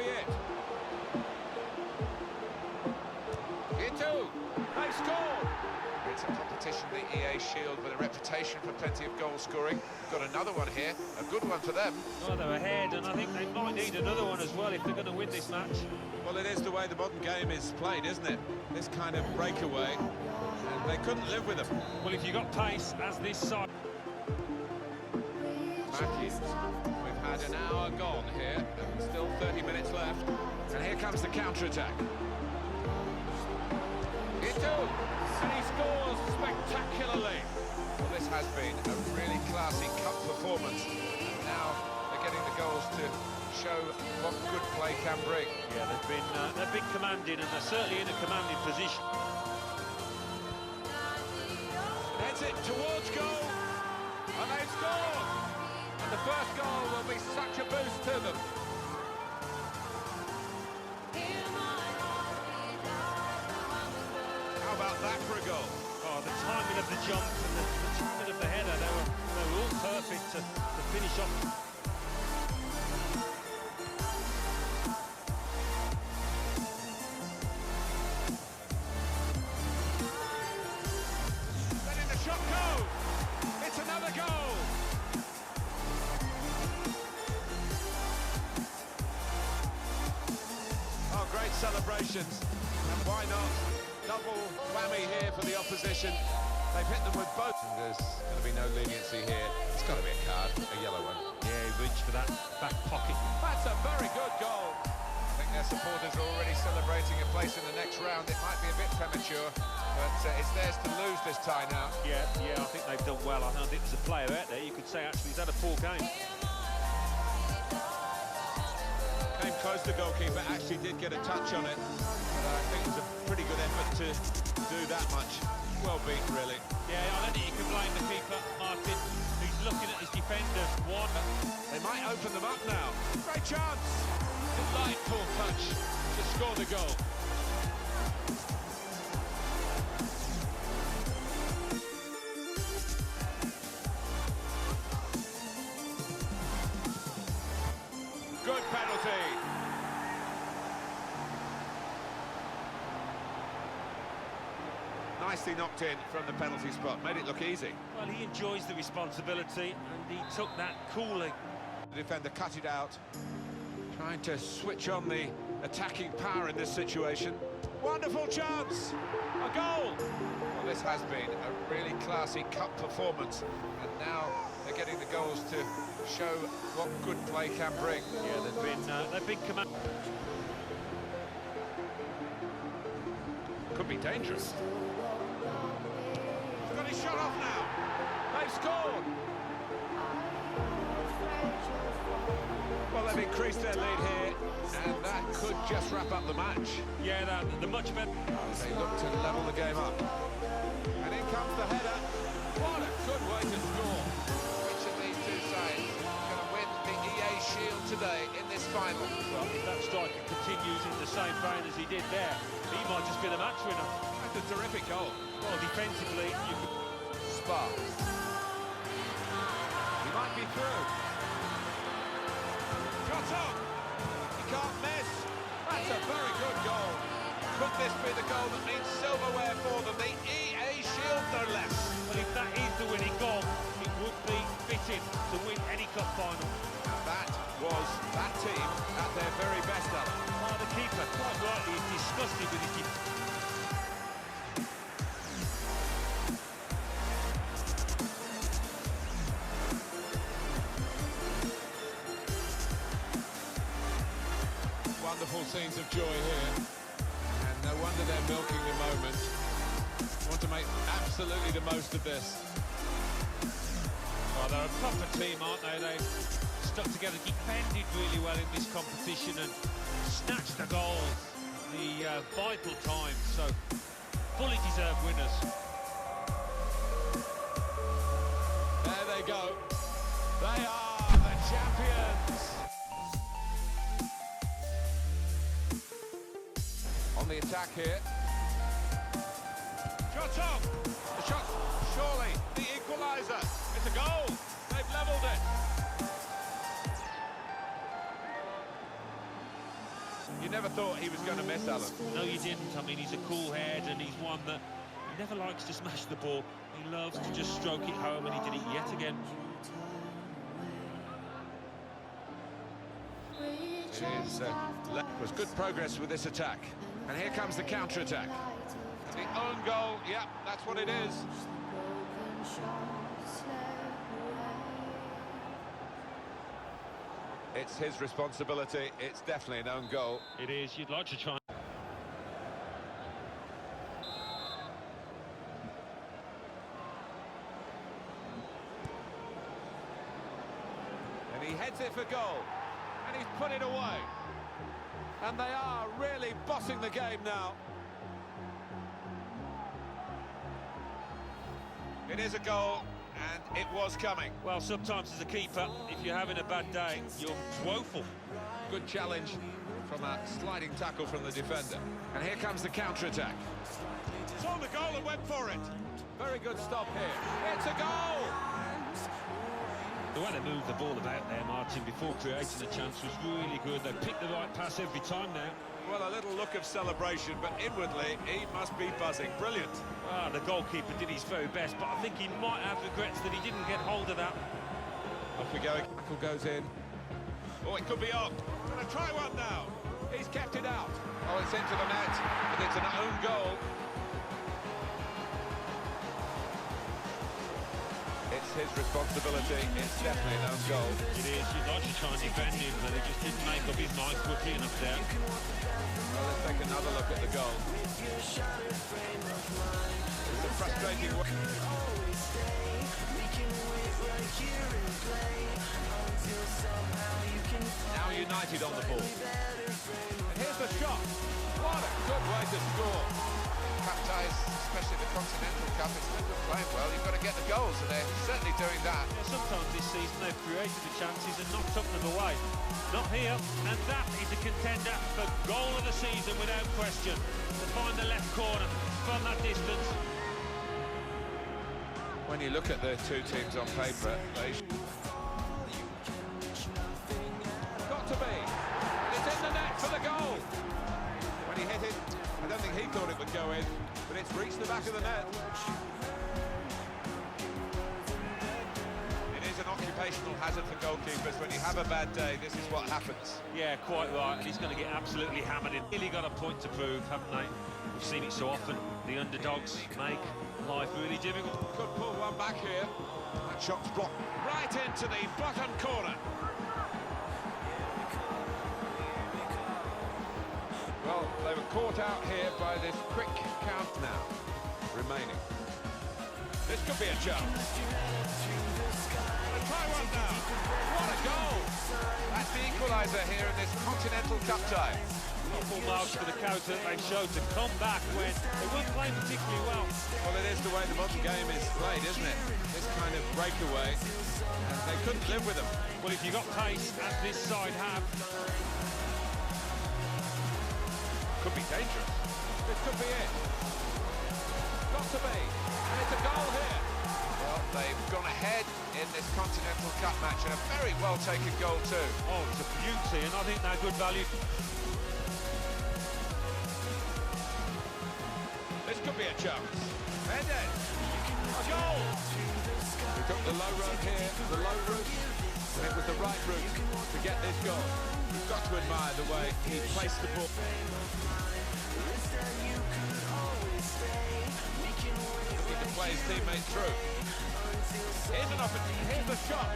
be it. Here too. They scored. It's a competition, the EA Shield, with a reputation for plenty of goal scoring. Got another one here, a good one for them. Well, they're ahead, and I think they might need another one as well if they're going to win this match. Well, it is the way the modern game is played, isn't it? This kind of breakaway, and they couldn't live with them. Well, if you got pace as this side... Matthews, we've had an hour gone here, and still 30 minutes left. And here comes the counter-attack. Ito, and he scores spectacularly. Well, this has been a really classy cup performance, and now they're getting the goals to show what good play can bring. Yeah, they've been commanding, and they're certainly in a commanding position. Heads it towards goal, and they've scored. And the first goal will be such a boost to them. How about that for a goal? Oh, the timing of the jump and the timing of the header, they were all perfect to finish off. Letting the shot go! It's another goal! Oh, great celebrations. And why not? Double whammy here for the opposition. They've hit them with both. And there's going to be no leniency here. It's got to be a card, a yellow one. Yeah, he reached for that back pocket. That's a very good goal. I think their supporters are already celebrating a place in the next round. It might be a bit premature, but it's theirs to lose this tie now. Yeah, I think they've done well. I think there's a player out there you could say actually he's had a poor game. Came close, the goalkeeper actually did get a touch on it. But I think it was a pretty good effort to do that much. Well beaten, really. Yeah, I don't think you can blame the keeper, Martin. He's looking at his defenders. One. They might open them up now. Great chance. Delightful touch to score the goal. Good penalty. Nicely knocked in from the penalty spot. Made it look easy. Well, he enjoys the responsibility, and he took that coolly. The defender cut it out. Trying to switch on the attacking power in this situation. Wonderful chance! A goal! Well, this has been a really classy cup performance, and now they're getting the goals to show what good play can bring. Yeah, they've been command. Could be dangerous. He's got his shot off now. They've scored. Well, they've increased their lead here, and that could just wrap up the match. Yeah, they're much better. They look to level the game up. And in comes the header. What a good way to score. Which of these two sides is going to win the EA Shield today in this final? Well, if that striker continues in the same vein as he did there, he might just be the match winner. That's a terrific goal. Well, defensively, you could... Sparks. He might be through. Shot on! He can't miss. That's a very good goal. Could this be the goal that means silverware for them? The EA Shield, no less. Well, if that is the winning goal, it would be fitting to win any cup final. And that was that team at their very best, Alan. Well, the keeper, quite rightly, is disgusted with his defence. Wonderful scenes of joy here, and no wonder they're milking the moment. Want to make absolutely the most of this. Well, they're a proper team, aren't they? They've stuck together, defended really well in this competition and snatched the goals, the vital times, so fully deserved winners. There they go. They are the champions. On the attack here. Shot off! The shot, surely, the equaliser. It's a goal. They've levelled it. You never thought he was going to miss, Alan. No, you didn't. I mean, he's a cool head, and he's one that he never likes to smash the ball. He loves to just stroke it home, and he did it yet again. Was good progress with this attack. And here comes the counter-attack. The own goal, yeah, that's what it is. It's his responsibility. It's definitely an own goal. It is. You'd like to try. And he heads it for goal. And he's put it away. And they are really bossing the game now. It is a goal, and it was coming. Well, sometimes as a keeper, if you're having a bad day, you're woeful. Good challenge from a sliding tackle from the defender. And here comes the counter-attack. Saw the goal and went for it. Very good stop here. It's a goal! The way they moved the ball about there, Martin, before creating the chance was really good. They picked the right pass every time now. Well, a little look of celebration, but inwardly, he must be buzzing. Brilliant. Ah, the goalkeeper did his very best, but I think he might have regrets that he didn't get hold of that. Off we go. Tackle goes in. Oh, it could be on. Gonna try one now. He's kept it out. Oh, it's into the net, but it's an own goal. It's his responsibility. It's definitely an own goal. It is. You'd like to try and defend him, but he just didn't make up his mind quickly enough there. Well, let's take another look at the goal. It's a frustrating one. Now United on the ball. And here's the shot. What a good way to score. Cup ties, especially the Continental Cup, it's when they're playing well, you've got to get the goals, and they're certainly doing that. Yeah, sometimes this season they've created the chances and not took them away. Not here, and that is a contender for goal of the season without question. To find the left corner from that distance. When you look at the two teams on paper, they got to be. It's in the net for the goal. When he hit it, I don't think he thought it would go in, but it's reached the back of the net. It is an occupational hazard for goalkeepers. When you have a bad day, this is what happens. Yeah, quite right, and he's going to get absolutely hammered in. Really got a point to prove, haven't they? We've seen it so often. The underdogs make life really difficult. Could pull one back here. That shot's blocked right into the bottom corner. Well, they were caught out here by this quick count now remaining. This could be a chance. Try one now. What a goal! That's the equaliser here in this Continental Cup tie. Not full marks for the character that they showed to come back when they weren't playing particularly well. Well, it is the way the modern game is played, isn't it? This kind of breakaway, and they couldn't live with them. Well, if you've got pace, as this side have, could be dangerous. This could be it. Got to be. And it's a goal here. Well, they've gone ahead in this Continental Cup match, and a very well-taken goal too. oh, it's a beauty, and I think they're good value. This could be a chance. Mendes. A goal. He took the low road here, the low route, and it was the right route to get this goal. You've got to admire the way he placed the ball. Looking to play his teammates through. Here's an opportunity. Here's the shot.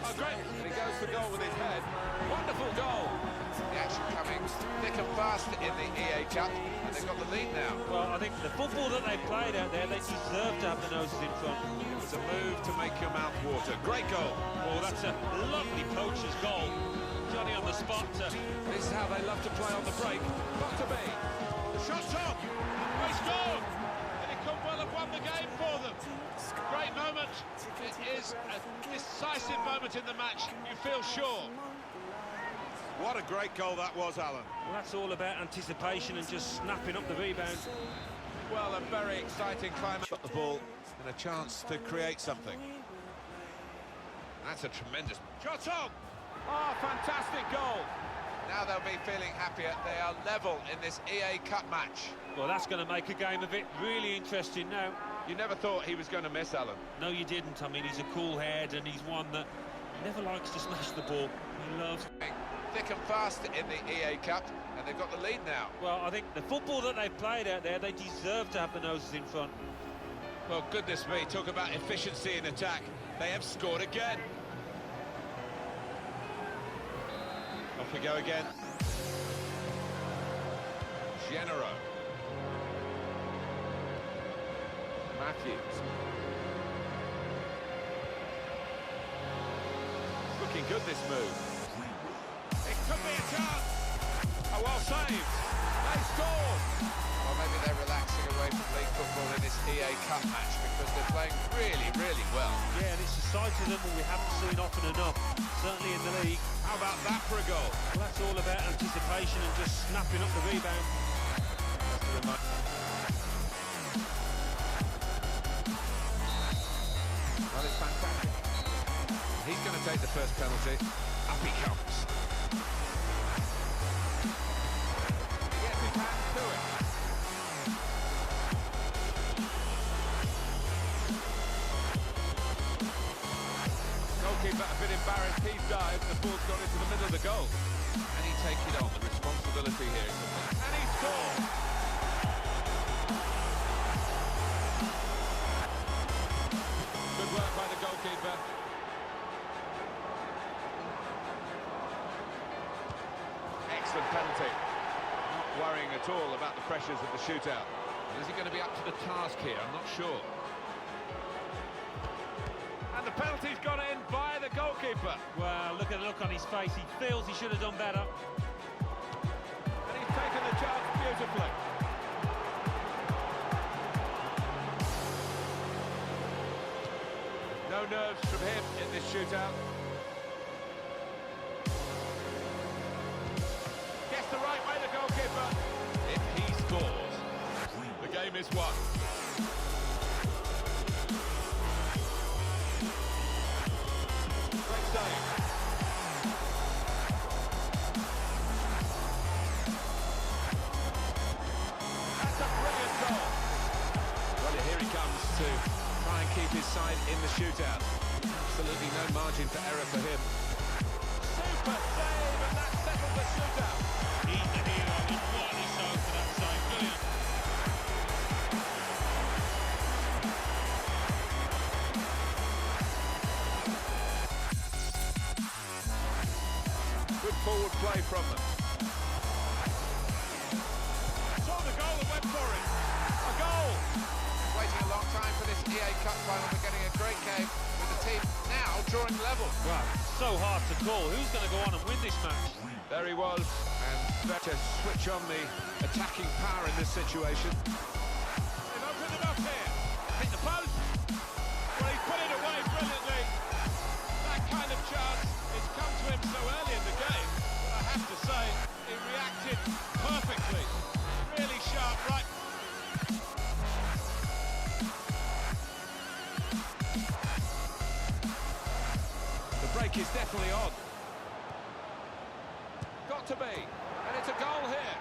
Oh, great. And he goes for goal with his head. Wonderful goal. The action coming thick and fast in the EA Cup, and they've got the lead now. Well, I think the football that they played out there, they deserve to have the noses in front. It was a move to make your mouth water. Great goal. Oh, that's a lovely poacher's goal. Johnny on the spot. This is how they love to play on the break. Got to be. The shot's on. They scored. And it could well have won the game for them. Great moment. It is a decisive moment in the match, you feel sure. What a great goal that was, Alan. Well, that's all about anticipation and just snapping up the rebound. Well, a very exciting climax. Got the ball and a chance to create something. That's a tremendous... Shot on. Oh, fantastic goal. Now they'll be feeling happier. They are level in this EA Cup match. Well, that's going to make a game of it. Really interesting now. You never thought he was going to miss, Alan. No, you didn't. I mean, he's a cool head, and he's one that never likes to smash the ball. He loves... Thick and fast in the EA Cup, and they've got the lead now. Well, I think the football that they've played out there, they deserve to have the noses in front. Well, goodness me, talk about efficiency in attack. They have scored again. Off we go again. Genero. Matthews. Looking good, this move. It could be a chance. Oh, well saved. They scored. Well, maybe they're relaxing away from league football in this EA Cup match because they're playing really, really well. Yeah, and it's a side to them we haven't seen often enough, certainly in the league. How about that for a goal? Well, that's all about anticipation and just snapping up the rebound. Well, it's fantastic. He's going to take the first penalty. Up he comes. He gets his hands to it. Goalkeeper a bit embarrassed. He's dived. The ball's gone into the middle of the goal. And he takes it on. The responsibility here. And he scores. Good work by the goalkeeper. Excellent penalty. Not worrying at all about the pressures of the shootout. Is he going to be up to the task here? I'm not sure. And the penalty's gone in by the goalkeeper. Well, look at the look on his face. He feels he should have done better. And he's taken the chance beautifully. No nerves from him in this shootout. Gets the right way, the goalkeeper. If he scores, the game is won. Great save. That's a brilliant goal. Well, here he comes to try and keep his side in the shootout. Absolutely no margin for error for him. Super save, and that settles the shootout. He's the hero, and rightly so for that save. Brilliant. Good forward play from them. Saw the goal and went for it. A goal! Waiting a long time for this EA Cup final. We're getting a great game with the team now drawing level. Well, so hard to call. Who's going to go on and win this match? There he was, and better switch on the attacking power in this situation. They've opened it up here. Hit the post. Well, he's put it away brilliantly. That kind of chance has come to him so early in the game. But I have to say, he reacted perfectly. Really sharp, right? The break is definitely on. Got to be. And it's a goal here.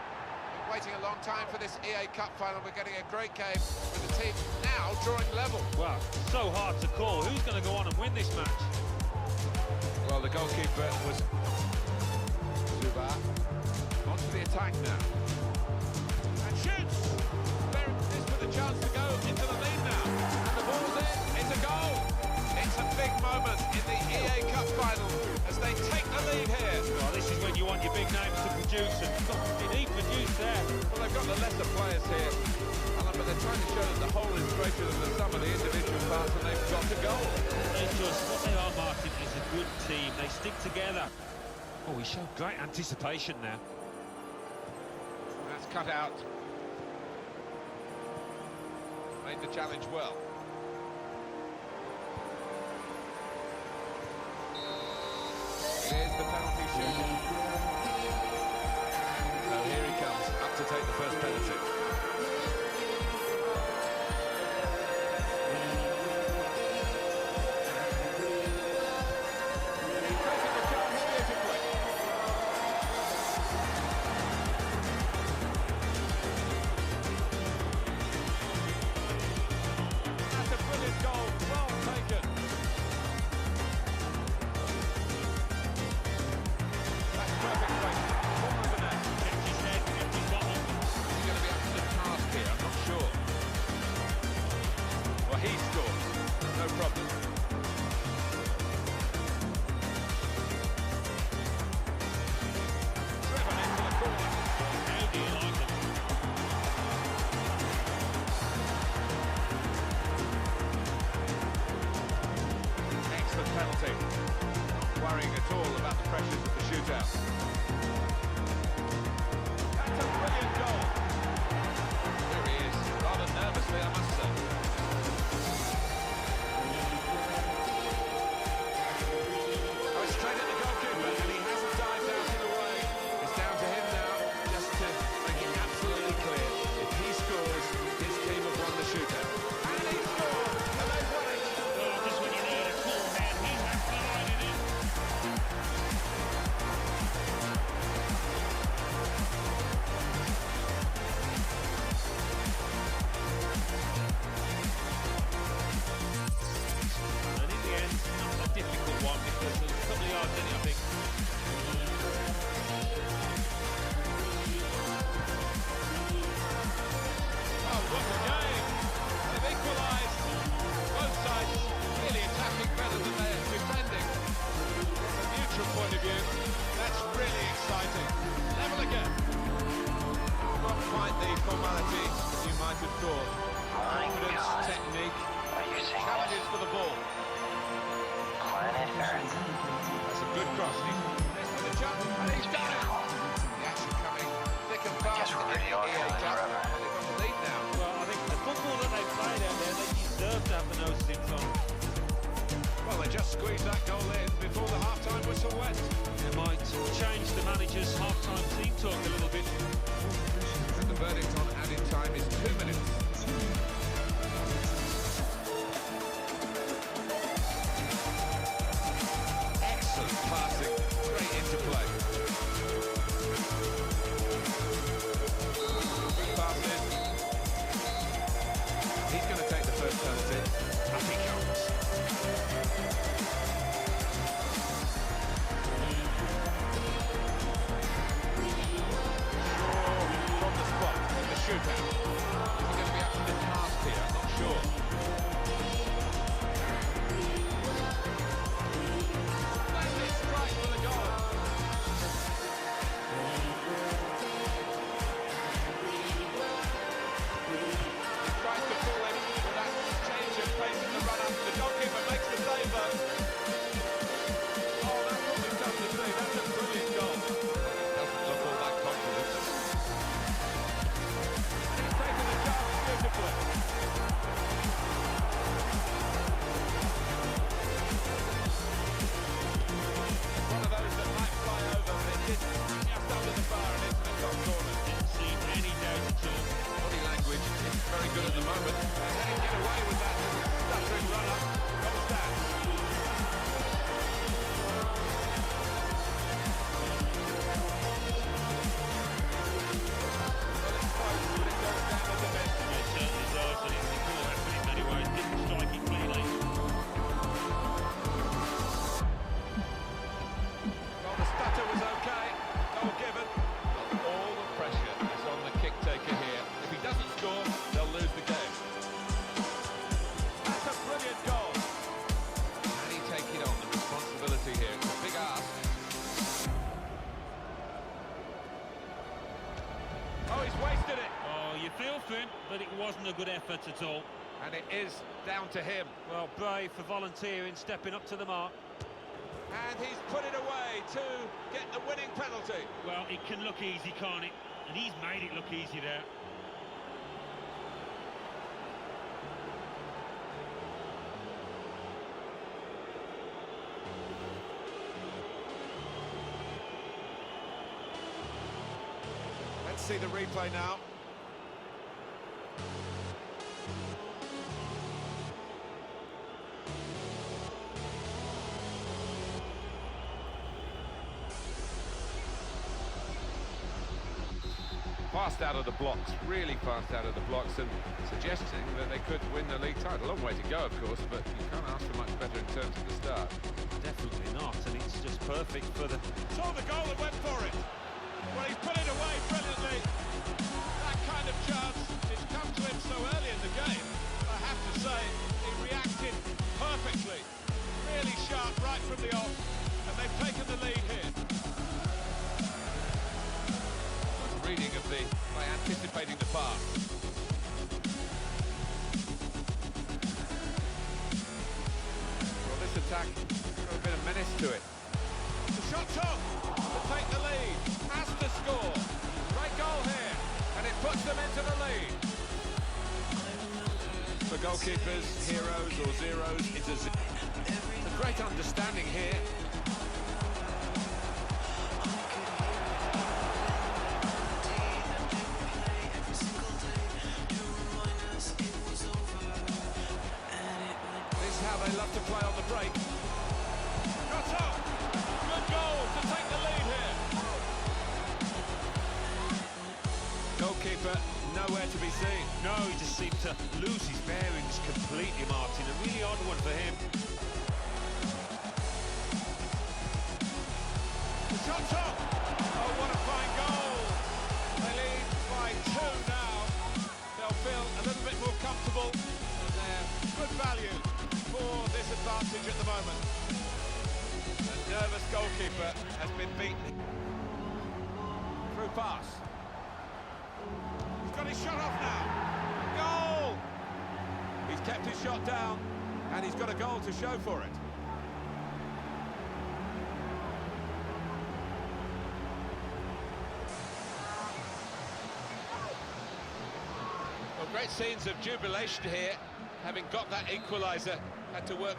Waiting a long time for this EA Cup final. We're getting a great game with the team now drawing level. Well, so hard to call. Who's going to go on and win this match? Well, the goalkeeper was Zuba. On to the attack now. And shoots! There is with a chance to go into the lead now. And the ball's in. It's a goal. It's a big moment in the EA Cup final as they take the lead here. Well, this is when you want your big names to produce, and did he produce there? Well, they've got the lesser players here, Alan, but they're trying to show that the whole is greater than the sum of the individual parts, and they've got a goal. What they are, Martin, is a good team. They stick together. Oh, he showed great anticipation there. That's cut out. Made the challenge well. Here's the penalty shooting. So here he comes, up to take the first penalty. He's taking the chance beautifully. EA Cup, and they've got the lead now. Well, I think the football that they played out there, they deserve to have the noses in front. Well, they just squeezed that goal in before the half-time whistle went. It might change the manager's half-time team talk a little bit. And the verdict on added time is 2 minutes. Excellent passing, great interplay. Good passes. He's going to take the first penalty. Up he comes. From the spot, in the shootout. Is he going to be up to the task here? I'm not sure. Splendid strike for the goal. He tries to pull him with that change of pace in the run-up. The goalkeeper makes the save though. Oh, that's what we've come to see. That's a brilliant goal. Doesn't look all that confident. He's taken the chance beautifully. One of those that might fly over, but it did just under the bar and into the top corner. Didn't seem any doubt at all. Body language is very good at the moment. They didn't get away with that stuttering run-up. Goal stands. Well, it's close, but it goes down as a miss. It certainly does, and it's a poor effort in many ways. Didn't strike it cleanly. Well, the stutter was okay. Goal given. Well, all the pressure is on the kick taker here. If he doesn't score, they'll lose the game. That's a brilliant goal. Can he take it on, the responsibility here? It's a big ask. Oh, he's wasted it. Oh, you feel for him, but it wasn't a good effort at all. And it is down to him. Well, brave for volunteering, stepping up to the mark. And he's put it away to get the winning penalty. Well, it can look easy, can't it? And he's made it look easy there. Let's see the replay now. Fast out of the blocks, really fast out of the blocks, and suggesting that they could win the league title. A long way to go, of course, but you can't ask for much better in terms of the start. Definitely not, and it's just perfect for the... Saw the goal and went for it. Well, he's put it away brilliantly. That kind of chance, it's come to him so early in the game. I have to say, he reacted perfectly. Really sharp right from the off, and they've taken the lead here. Reading of the by anticipating the pass. Well, this attack got a bit of menace to it. The shot's on to take the lead. Has to score. Great goal here, and it puts them into the lead. For goalkeepers, heroes or zeros, it's a great understanding here. How they love to play on the break. Shot up. Good goal to take the lead here. Goalkeeper nowhere to be seen. No, he just seemed to lose his bearings completely, Martin. A really odd one for him. The shot's up. Oh, what a fine goal. They lead by 2 now. They'll feel a little bit more comfortable. And they're good value for this advantage at the moment. The nervous goalkeeper has been beaten. Through pass. He's got his shot off now. Goal! He's kept his shot down, and he's got a goal to show for it. Great scenes of jubilation here, having got that equaliser, had to work.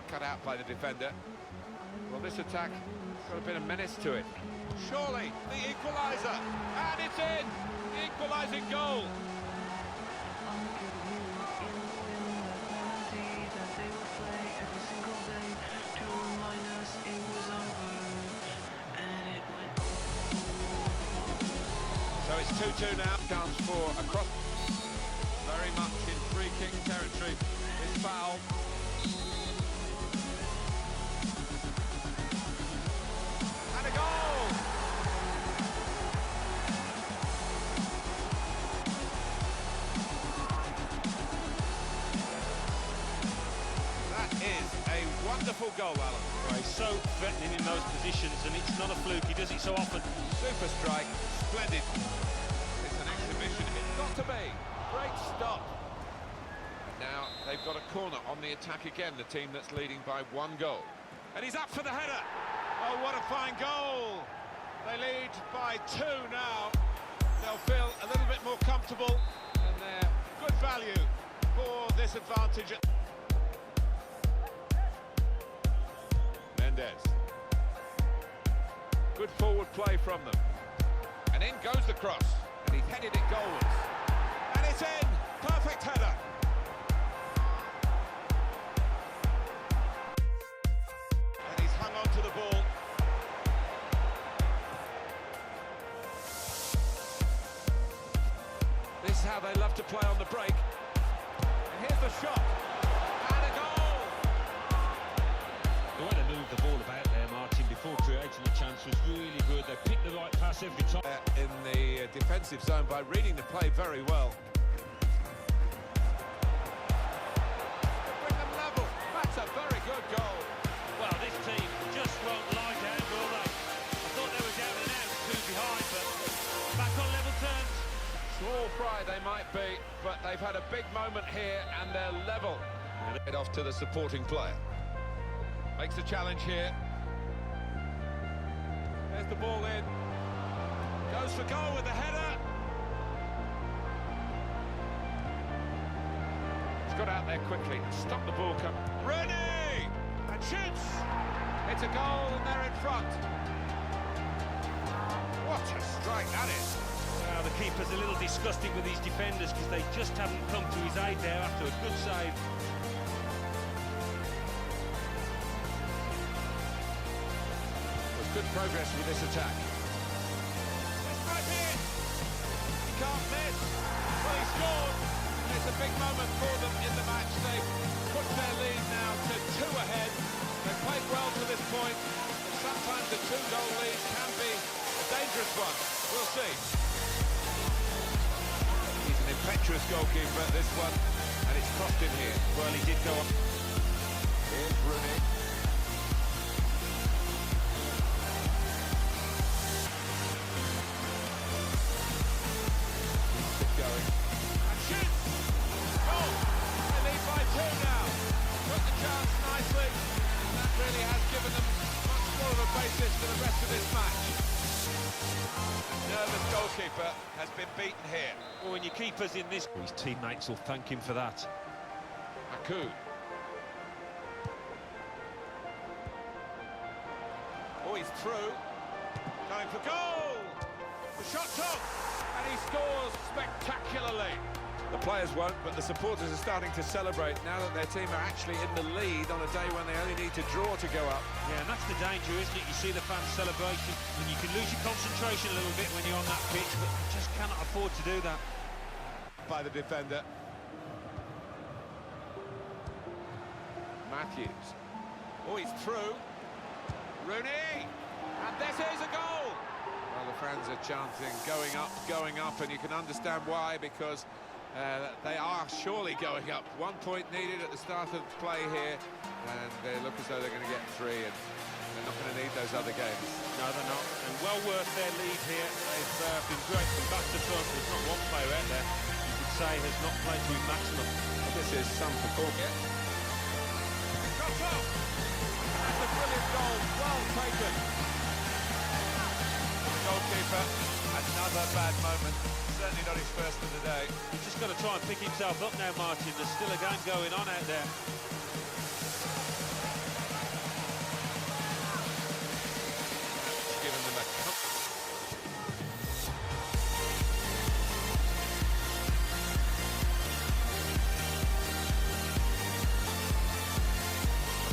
Cut out by the defender. Well, this attack got a bit of menace to it. Surely, the equaliser, and it's in! The equalising goal. So it's 2-2 now. Chance for a cross. Very much in free-kick territory. This foul. And a goal! That is a wonderful goal, Alan. Well, he's so threatening in those positions, and it's not a fluke, he does it so often. Super strike, splendid. It's an exhibition hit. Got to be. Great stop. And now they've got a corner on the attack again, the team that's leading by 1 goal. And he's up for the header. Oh, what a fine goal. They lead by 2 now. They'll feel a little bit more comfortable, and they're good value for this advantage. Mendes. Good forward play from them. And in goes the cross. And he's headed it goalwards. And it's in! Perfect header. And he's hung on to the ball. This is how they love to play on the break. And here's the shot. And a goal! The way they moved the ball about there, Martin, before creating a chance was really good. They picked the right pass every time. In the defensive zone by reading the play very well. Bring them level. That's a very good goal. Well, this team just won't lie down, will they? I thought they were down and out, 2 behind, but back on level terms. Small fry they might be, but they've had a big moment here and they're level. Head off to the supporting player. Makes the challenge here. There's the ball in. Goes for goal with the header. He's got out there quickly. Stop the ball come. Rooney! And shoots! It's a goal and they're in front. What a strike that is. Well, the keeper's a little disgusting with these defenders because they just haven't come to his aid there after a good save. Good progress with this attack. It's right here. He can't miss. Well, he scored. And it's a big moment for them in the match. They've put their lead now to 2 ahead. They've played well to this point. But sometimes a 2-goal lead can be a dangerous one. We'll see. He's an impetuous goalkeeper, this one. And it's cost him here. Well, he did go up. Here's Rooney. Basis for the rest of this match. A nervous goalkeeper has been beaten here. Well, when your keeper's in this, his teammates will thank him for that. Aku. Oh, he's through. Going for goal! The shot's on! And he scores spectacularly. The players won't, but the supporters are starting to celebrate now that their team are actually in the lead on a day when they only need to draw to go up. Yeah, and that's the danger, isn't it? You see the fans' celebration, and you can lose your concentration a little bit when you're on that pitch, but you just cannot afford to do that. By the defender. Matthews. Oh, he's through. Rooney! And this is a goal! Well, the fans are chanting, going up, and you can understand why, because they are surely going up. 1 point needed at the start of play here, and they look as though they're going to get 3, and they're not going to need those other games. No, they're not. And well worth their lead here. They've been great from back to front. There's not one player out there you could say has not played to his maximum. Well, this is some performance. Shot off! That's a brilliant goal. Well taken. Another bad moment. Certainly not his first of the day. He's just got to try and pick himself up now, Martin. There's still a game going on out there. Given them a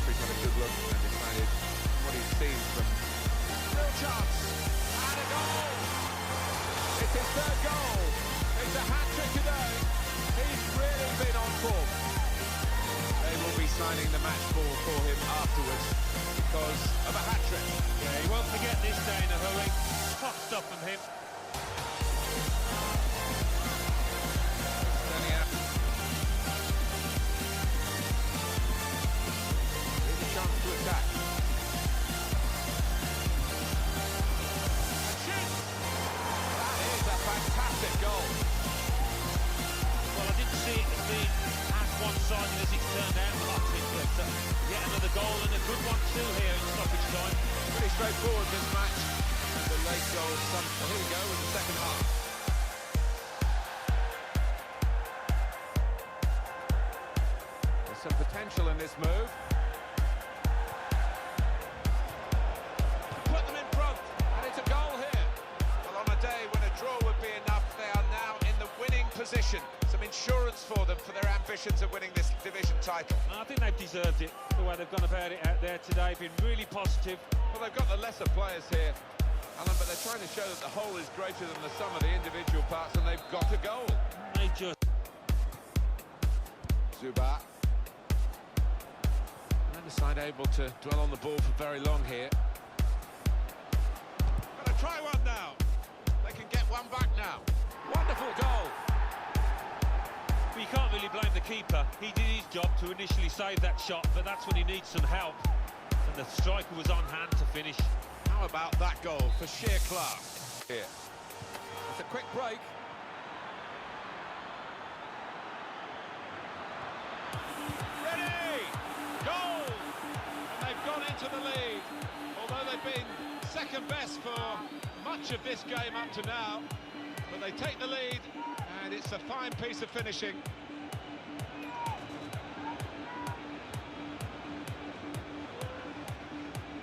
He's had a good look and decided what he's seen from real chance and a goal. It's his third goal. It's a hat-trick today. He's really been on form. They will be signing the match ball for him afterwards because of a hat-trick. Yeah, he won't forget this day in a hurry. Top stuff from him. Turning out. Here's a chance to attack. That is a fantastic goal. Well, I didn't see it as being as one-sided as it's turned out, Martin, but yet another goal and a good one too here in stoppage time. Pretty straightforward this match. The late goal. Here we go in the second half. There's some potential in this move. Put them in front, and it's a goal here. Well, on a day when a draw would be enough, they are now in the winning position. Some insurance for them for their ambitions of winning this division title. I think they've deserved it, the way they've gone about it out there today. Been really positive. Well, they've got the lesser players here, Alan, but they're trying to show that the whole is greater than the sum of the individual parts, and they've got a goal. They just... Zuba. Neither side able to dwell on the ball for very long here. Gonna try one now. They can get one back now. Wonderful goal. But you can't really blame the keeper. He did his job to initially save that shot, but that's when he needs some help. And the striker was on hand to finish. How about that goal for sheer class? Here. It's a quick break. Ready! Goal! And they've gone into the lead. Although they've been second best for much of this game up to now. But they take the lead, and it's a fine piece of finishing.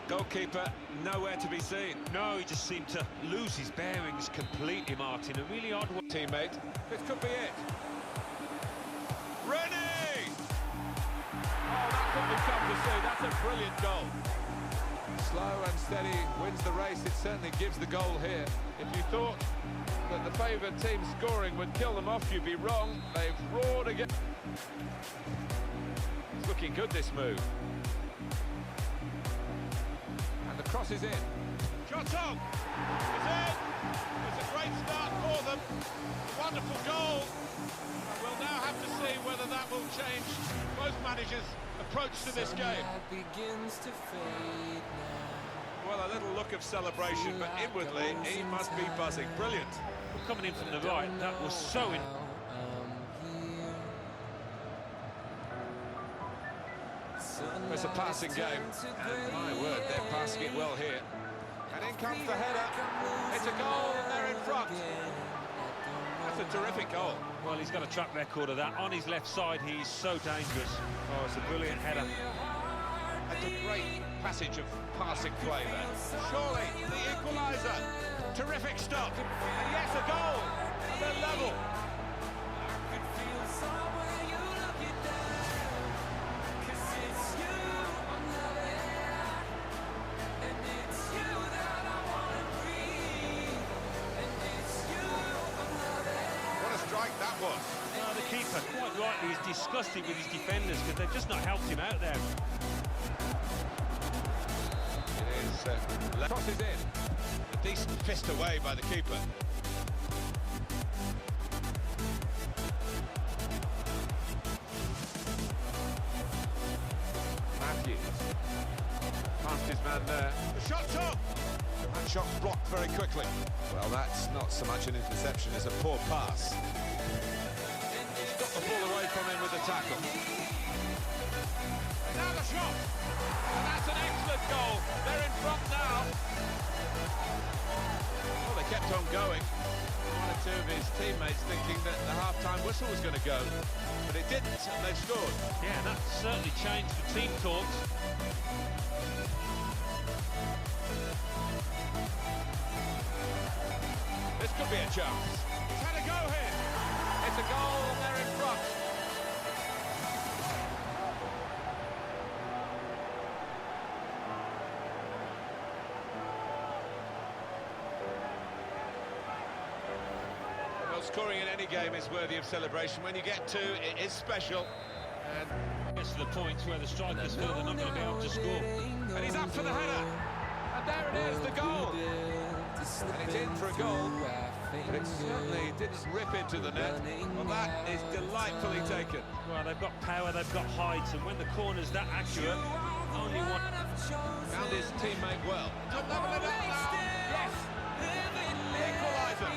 Goalkeeper nowhere to be seen. No, he just seemed to lose his bearings completely, Martin. A really odd one. Teammate. This could be it. Rennie! Oh, that's what we've come to see. That's a brilliant goal. Slow and steady wins the race. It certainly gives the goal here. If you thought that the favoured team scoring would kill them off, you'd be wrong. They've roared again. It's looking good, this move. And the cross is in. Shot on! It's in! It's a great start for them. Wonderful goal. And we'll now have to see whether that will change both managers' approach to this game. Begins to fade now. Well, a little look of celebration, but inwardly he must be buzzing. Brilliant. Coming in from the right, that was so in... It's a passing game, and my word, they're passing it well here. And in comes the header. It's a goal, and they're in front. That's a terrific goal. Well, he's got a track record of that. On his left side, he's so dangerous. Oh, it's a brilliant header. That's a great passage of passing play there. Surely, the equaliser. Terrific stop. And yes, a goal. And they're level. What a strike that was. The keeper, quite rightly, is disgusted with his defenders because they've just not helped him out there. It is crosses in. A decent fist away by the keeper. Matthews. Past his man there. The shot's on. That shot's blocked very quickly. Well, that's not so much an interception as a poor pass. He's got the ball away from him with the tackle. Now the shot. And that's an excellent goal. They're in front now. Well, they kept on going. two of his teammates thinking that the half-time whistle was going to go, but it didn't, and they've scored. Yeah, that certainly changed the team talks. This could be a chance. He's had a go here. It's a goal, and they're in front. Well, scoring in any game is worthy of celebration. When you get two, it is special. And Gets to the point where the strikers feel they're not going to be able to score. And he's up for the header. And there it is, the goal. And it's in for a goal, but it certainly didn't rip into the net. Well, that is delightfully taken. Well, they've got power, they've got height, and when the corner's that accurate, only one... Found his teammate well. Took that one now. Yes! Equaliser.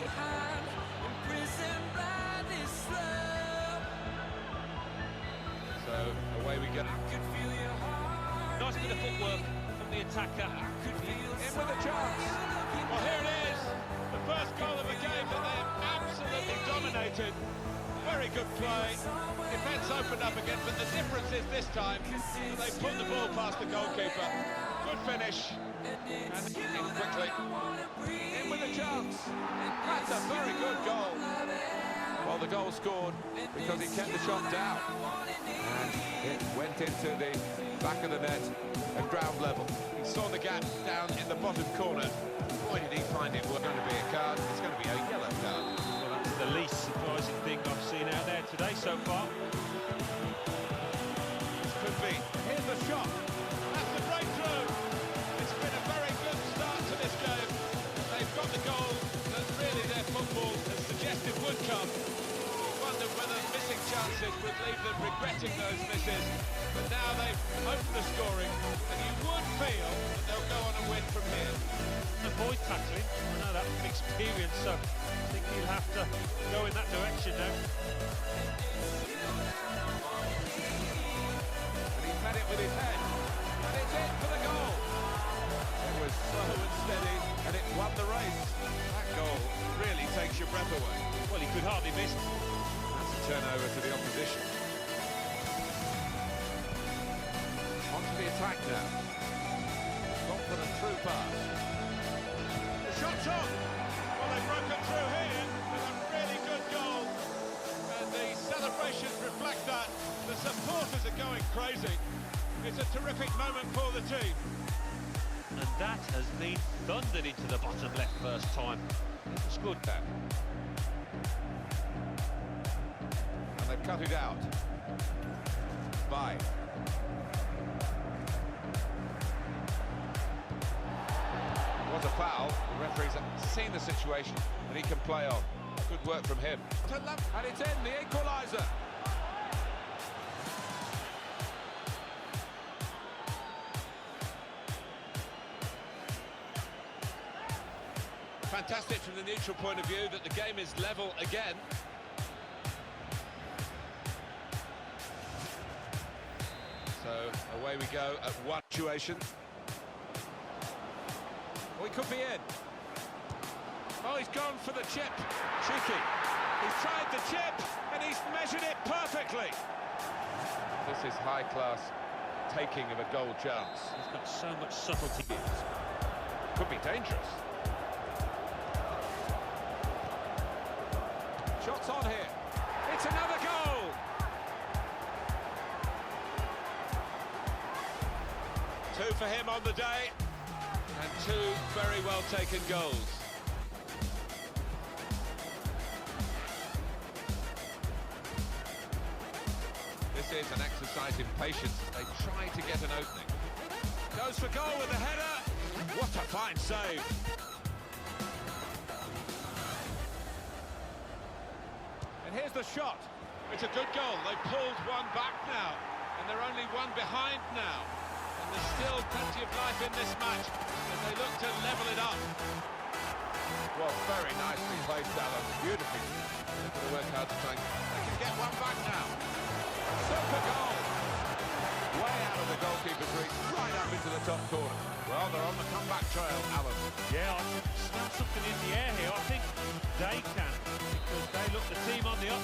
So, away we go. Nice bit of footwork from the attacker. In with a chance. Well, here it is, the first goal of a game that they have absolutely dominated. Very good play. Defence opened up again, but the difference is this time they put the ball past the goalkeeper. Good finish, and in quickly. In with a chance. That's a very good goal. Well, the goal scored because he kept the shot down. And it went into the back of the net at ground level. He saw the gap down in the bottom corner. Boy, did he find it was going to be a card. It's going to be a yellow card. Well, that's the least surprising thing I've seen out there today so far. This could be. Here's the shot. That's the breakthrough. It's been a very good start to this game. They've got the goal that really their football has suggested would come. We wondered whether missing chances would leave them regretting those misses. But now they've opened the scoring, and you would feel that they'll go on and win from here. Avoid tackling. I know that from experience, so I think he'll have to go in that direction now. And he's met it with his head. And it's in for the goal. It was slow and steady, and it won the race. That goal really takes your breath away. Well, he could hardly miss. That's a turnover to the opposition. On to the attack now. Confident through pass. The shot's on. Well, they've broken through here with a really good goal. And the celebrations reflect that. The supporters are going crazy. It's a terrific moment for the team. And that has been thundered into the bottom left first time. It was good, that. And they've cut it out. By. Was a foul. The referee's seen the situation and he can play on. Good work from him. And it's in, the equaliser. Fantastic from the neutral point of view that the game is level again. So away we go at one situation. Oh, he could be in. Oh, he's gone for the chip. Cheeky. He's tried the chip and he's measured it perfectly. This is high-class taking of a goal chance. He's got so much subtlety. Could be dangerous. Shots on here. It's another goal. Two for him on the day, and two very well taken goals. This is an exercise in patience. They try to get an opening. Goes for goal with the header. What a fine save. And here's the shot. It's a good goal. They pulled one back now, and they're only one behind now. And there's still plenty of life in this match as they look to level it up. Well, very nicely played, Alan. Beautifully. They've got to work hard to try. They can get one back now. Super goal. Way out of the goalkeeper's reach, right up into the the top corner. Well, they're on the comeback trail, Alan. Yeah, I smell something in the air here. I think they can, because they look the team on the up.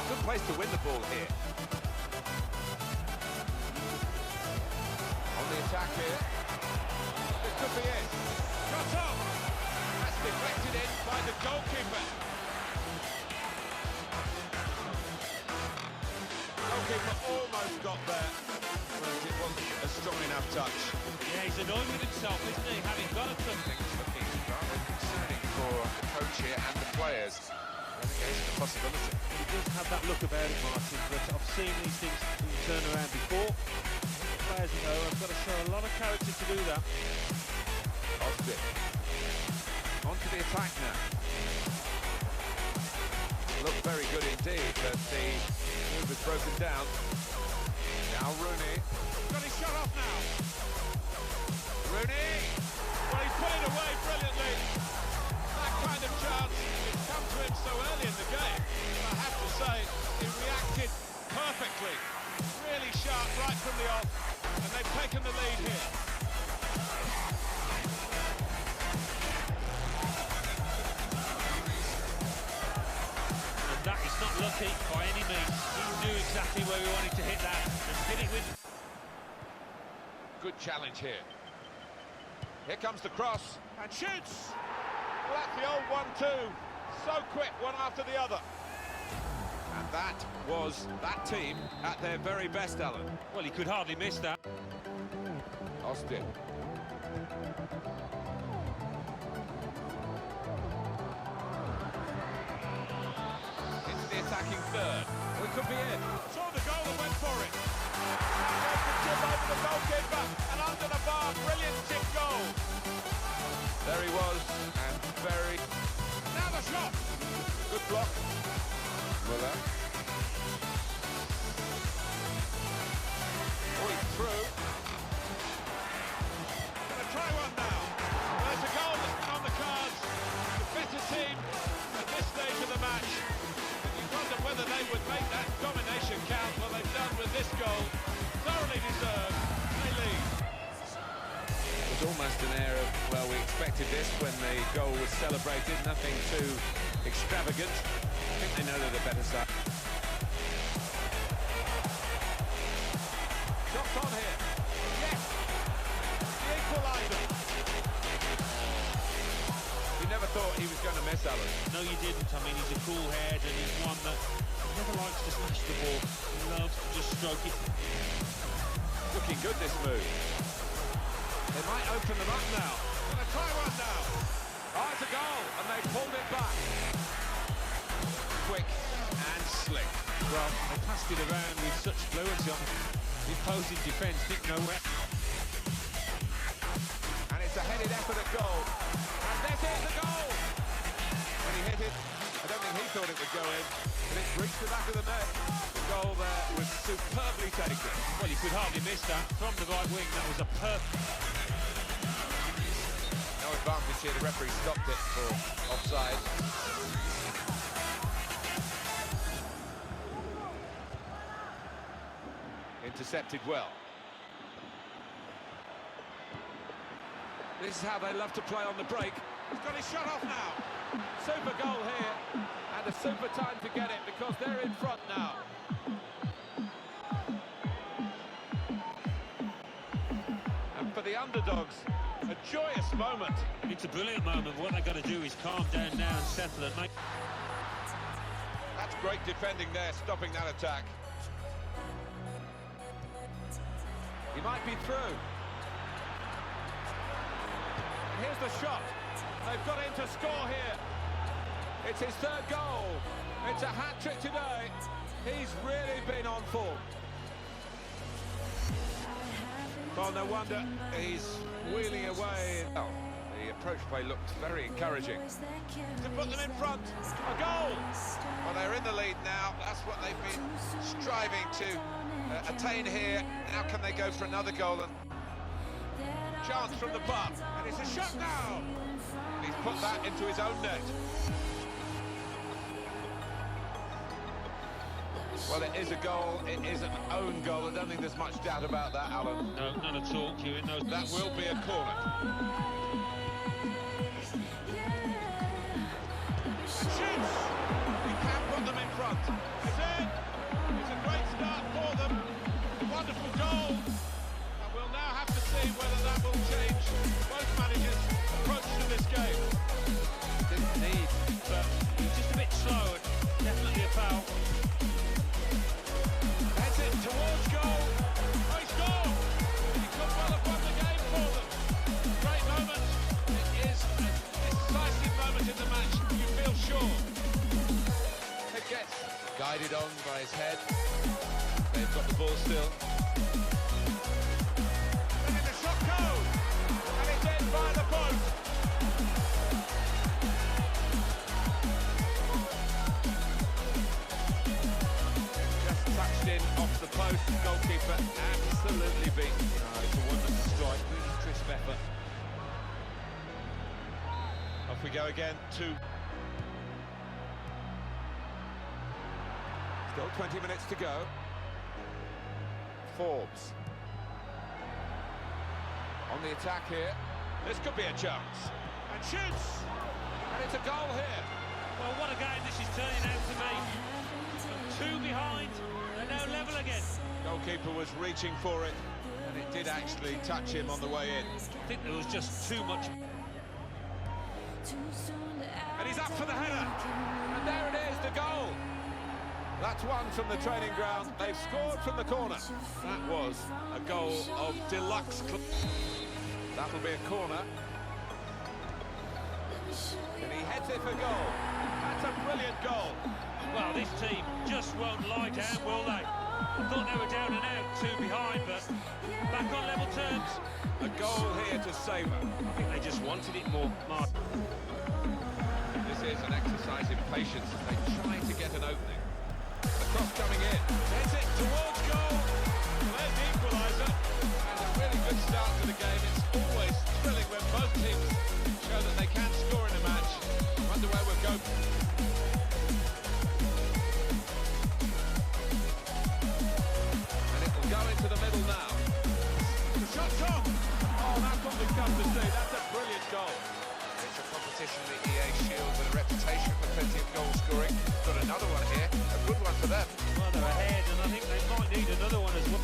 Good place to win the ball here. On the attack here. It could be it. Shot off! That's deflected in by the goalkeeper. Goalkeeper almost got there, but it wasn't a strong enough touch. Yeah, he's annoyed with himself, isn't he? Having got at something. Things looking rather concerning for the coach here and the players. Relegation a possibility. He does have that look about it, Martin, but I've seen these things turn around before. Players, you know, have got to show a lot of character to do that. Osbit. On to the attack now. Looked very good indeed, but the move was broken down. Now Rooney. Got his shot off now. Rooney! Well, he's put it away brilliantly. That kind of chance has come to him so early in the game. I have to say, he reacted perfectly. Really sharp right from the off, and they've taken the lead here. And that is not lucky by any means. He knew exactly where he wanted to hit that and hit it with... Good challenge here. Here comes the cross, and shoots! Well, that's the old 1-2. So quick, one after the other. And that was that team at their very best, Alan. Well, he could hardly miss that. Austin. Into the attacking third. Well, it could be it. Saw the goal and went for it. There's the chip over the goalkeeper, and under the bar, brilliant chip goal. There he was, and very... Now the shot. Good block. Muller. Oh, he's through. Gonna try one now. Well, there's a goal on the cards. The fitter team at this stage of the match. You wonder whether they would make that domination count. Well, they've done with this goal. Thoroughly deserved. They lead. It was almost an air of, well, we expected this when the goal was celebrated. Nothing too extravagant. I think they know they're the better side. Shots on here. Yes. The equaliser. You never thought he was going to miss, Alan. No, you didn't. I mean, he's a cool head and he's one that never likes to smash the ball. He loves to just stroke it. Looking good, this move. They might open them up now. Gonna try one now. Oh, it's a goal, and they pulled it back. Quick and slick. Well, they passed it around with such fluency on the opposing defence, didn't know where. And it's a headed effort at goal. And this is the goal! When he hit it, I don't think he thought it would go in, but it reached the back of the net. The goal there was superbly taken. Well, you could hardly miss that. From the right wing, that was a perfect... No advantage here, the referee stopped it for offside. Intercepted well. This is how they love to play on the break. He's got his shot off now. Super goal here, and a super time to get it because they're in front now. And for the underdogs, a joyous moment. It's a brilliant moment. What they've got to do is calm down now and settle and make... That's great defending there, stopping that attack. He might be through. Here's the shot. They've got him to score here. It's his third goal. It's a hat-trick today. He's really been on form. Well, no wonder He's wheeling away. Oh, the approach play looked very encouraging. to put them in front. A goal. Well, they're in the lead now. That's what they've been striving to attain here. Now can they go for another goal? And chance from the bar. And it's a shot now. He's put that into his own net. Well, it is a goal. It is an own goal. I don't think there's much doubt about that, Alan. No, none at all, Kieran. No. That will be a corner. Shoots! He can put them in front. It's in! It's a great start for them. Wonderful goal. And we'll now have to see whether that will change both managers' approach to this game. Didn't need, but he was just a bit slow and definitely a foul. Heads it towards goal. Oh, he's scored! He could well have won the game for them. Great moment. It is a decisive moment in the match, you feel sure. It gets guided on by his head. They've got the ball still. Letting the shot go. And it's in by the post. Just touched in off the post. Goalkeeper absolutely beaten. It's a wonderful strike, really crisp effort. Off we go again to... Still 20 minutes to go. Forbes. On the attack here. This could be a chance. And shoots! And it's a goal here. Well, what a game this is turning out to be. From 2 behind, and now level again. Goalkeeper was reaching for it, and it did actually touch him on the way in. I think there was just too much. And he's up for the header. And there it is, the goal. That's one from the training ground. They've scored from the corner. That was a goal of deluxe. That'll be a corner. And he heads it for goal. That's a brilliant goal. Well, this team just won't lie down, will they? I thought they were down and out, 2 behind, but back on level terms. A goal here to savour. I think they just wanted it more, Mark. This is an exercise in patience as they try to get an opening. The cross coming in. Heads it towards goal. There's the equaliser. And a really good start to the game. It's always thrilling when both teams show that they can score in a match. I wonder where we'll go. And it will go into the middle now. The shot's on. Oh, that's what we've come to see. That's a brilliant goal. It's a competition the EA Shield with a reputation for plenty of goal scoring. Got another one here, a good one for them. Well, they're ahead, and I think they might need another one as well.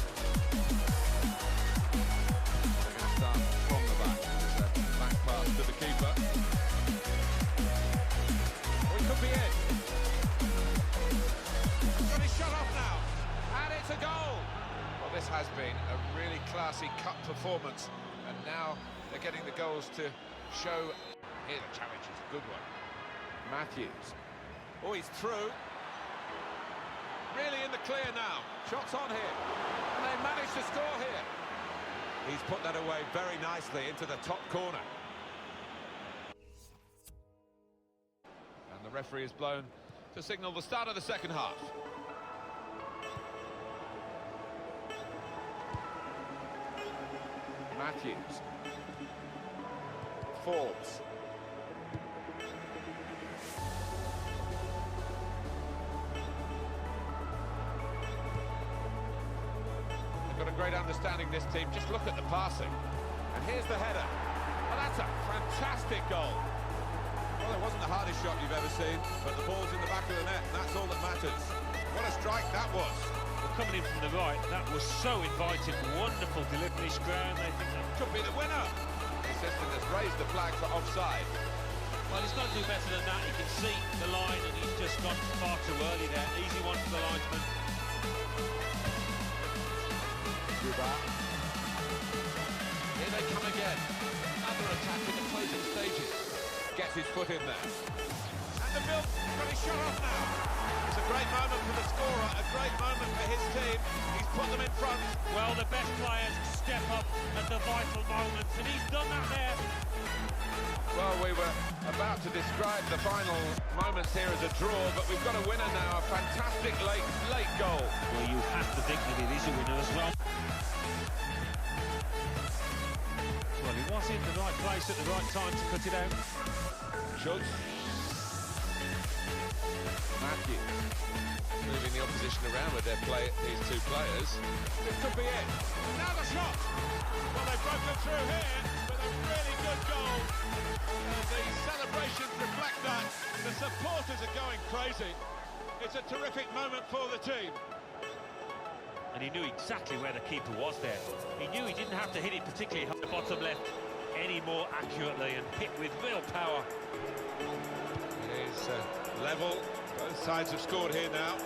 They're going to start from the back. There's a back pass to the keeper. Well, it could be in. Got his shot off now. And it's a goal! Well, this has been a really classy cup performance. And now they're getting the goals to show. Here the challenge is a good one. Matthews. Oh, he's through. Really in the clear now. Shots on here. And they managed to score here. He's put that away very nicely into the top corner. And the referee is blown to signal the start of the second half. Matthews. Forbes. Got a great understanding, this team. Just look at the passing. And here's the header. Well, that's a fantastic goal. Well, it wasn't the hardest shot you've ever seen, but the ball's in the back of the net, and that's all that matters. What a strike that was. Well, coming in from the right, that was so inviting. Wonderful delivery. This ground, they think that Could be the winner. The assistant has raised the flag for offside. well, he's got to do better than that. He can see the line, and he's just gone far too early there. Easy one for the linesman. Here they come again. Another attack in the closing stages. Gets his foot in there. And the Bill got his shot off now. It's a great moment for the scorer, a great moment for his team. He's put them in front. Well, the best players step up at the vital moments, and he's done that there. Well, we were about to describe the final moments here as a draw, but we've got a winner now, a fantastic late goal. Well, you have to think that it is a winner as well. Well, he was in the right place at the right time to cut it out. Schultz. Matthew moving the opposition around with these two players. This could be it. Now the shot! Well, they've broken through here with a really good goal. And the celebrations reflect that. The supporters are going crazy. It's a terrific moment for the team. And he knew exactly where the keeper was there. He knew he didn't have to hit it particularly high, the bottom left, any more accurately, and hit with real power. It is level. Both sides have scored here now.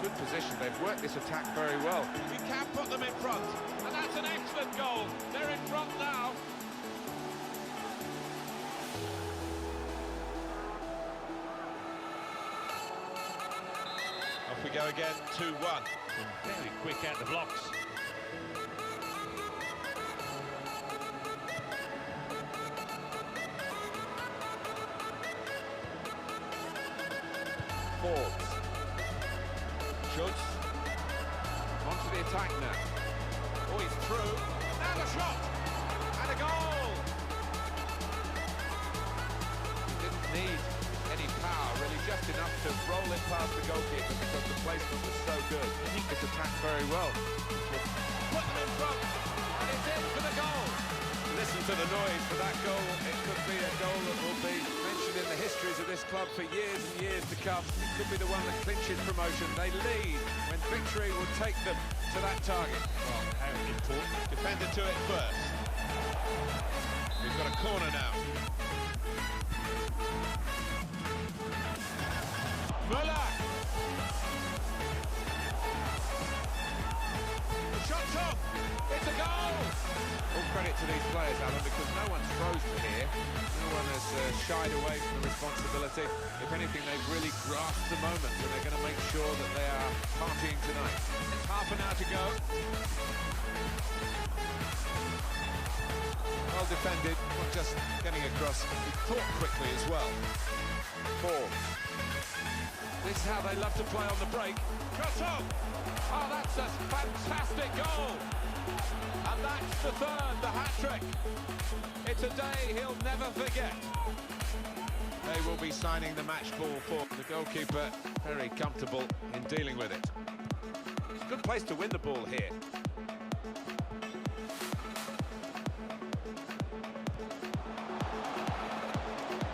Good position, they've worked this attack very well. We can put them in front, and that's an excellent goal. They're in front now. Off we go again, 2-1. Very quick out the blocks. Forbes. Schultz. Onto the attack now. Oh, he's through. Now the shot! And a goal! He didn't need any power, really just enough to roll it past the goalkeeper because the placement was so good. I think it's attacked very well. Put them in front, and it's in for the goal. Listen to the noise for that goal. It could be a goal that will be mentioned in the histories of this club for years and years to come. It could be the one that clinches promotion. They lead when victory will take them to that target. Well, how important. Defender to it first. We've got a corner now. Müller! The shot's off! It's a goal! All credit to these players, Alan, because no one's frozen here. No one has shied away from the responsibility. If anything, they've really grasped the moment, and they're going to make sure that they are partying tonight. It's half an hour to go. Well defended, not just getting across, he thought quickly as well. Forbes. This is how they love to play on the break. Shot off! Oh, that's a fantastic goal! And that's the third, the hat-trick. It's a day he'll never forget. They will be signing the match ball for the goalkeeper. Very comfortable in dealing with it. It's a good place to win the ball here.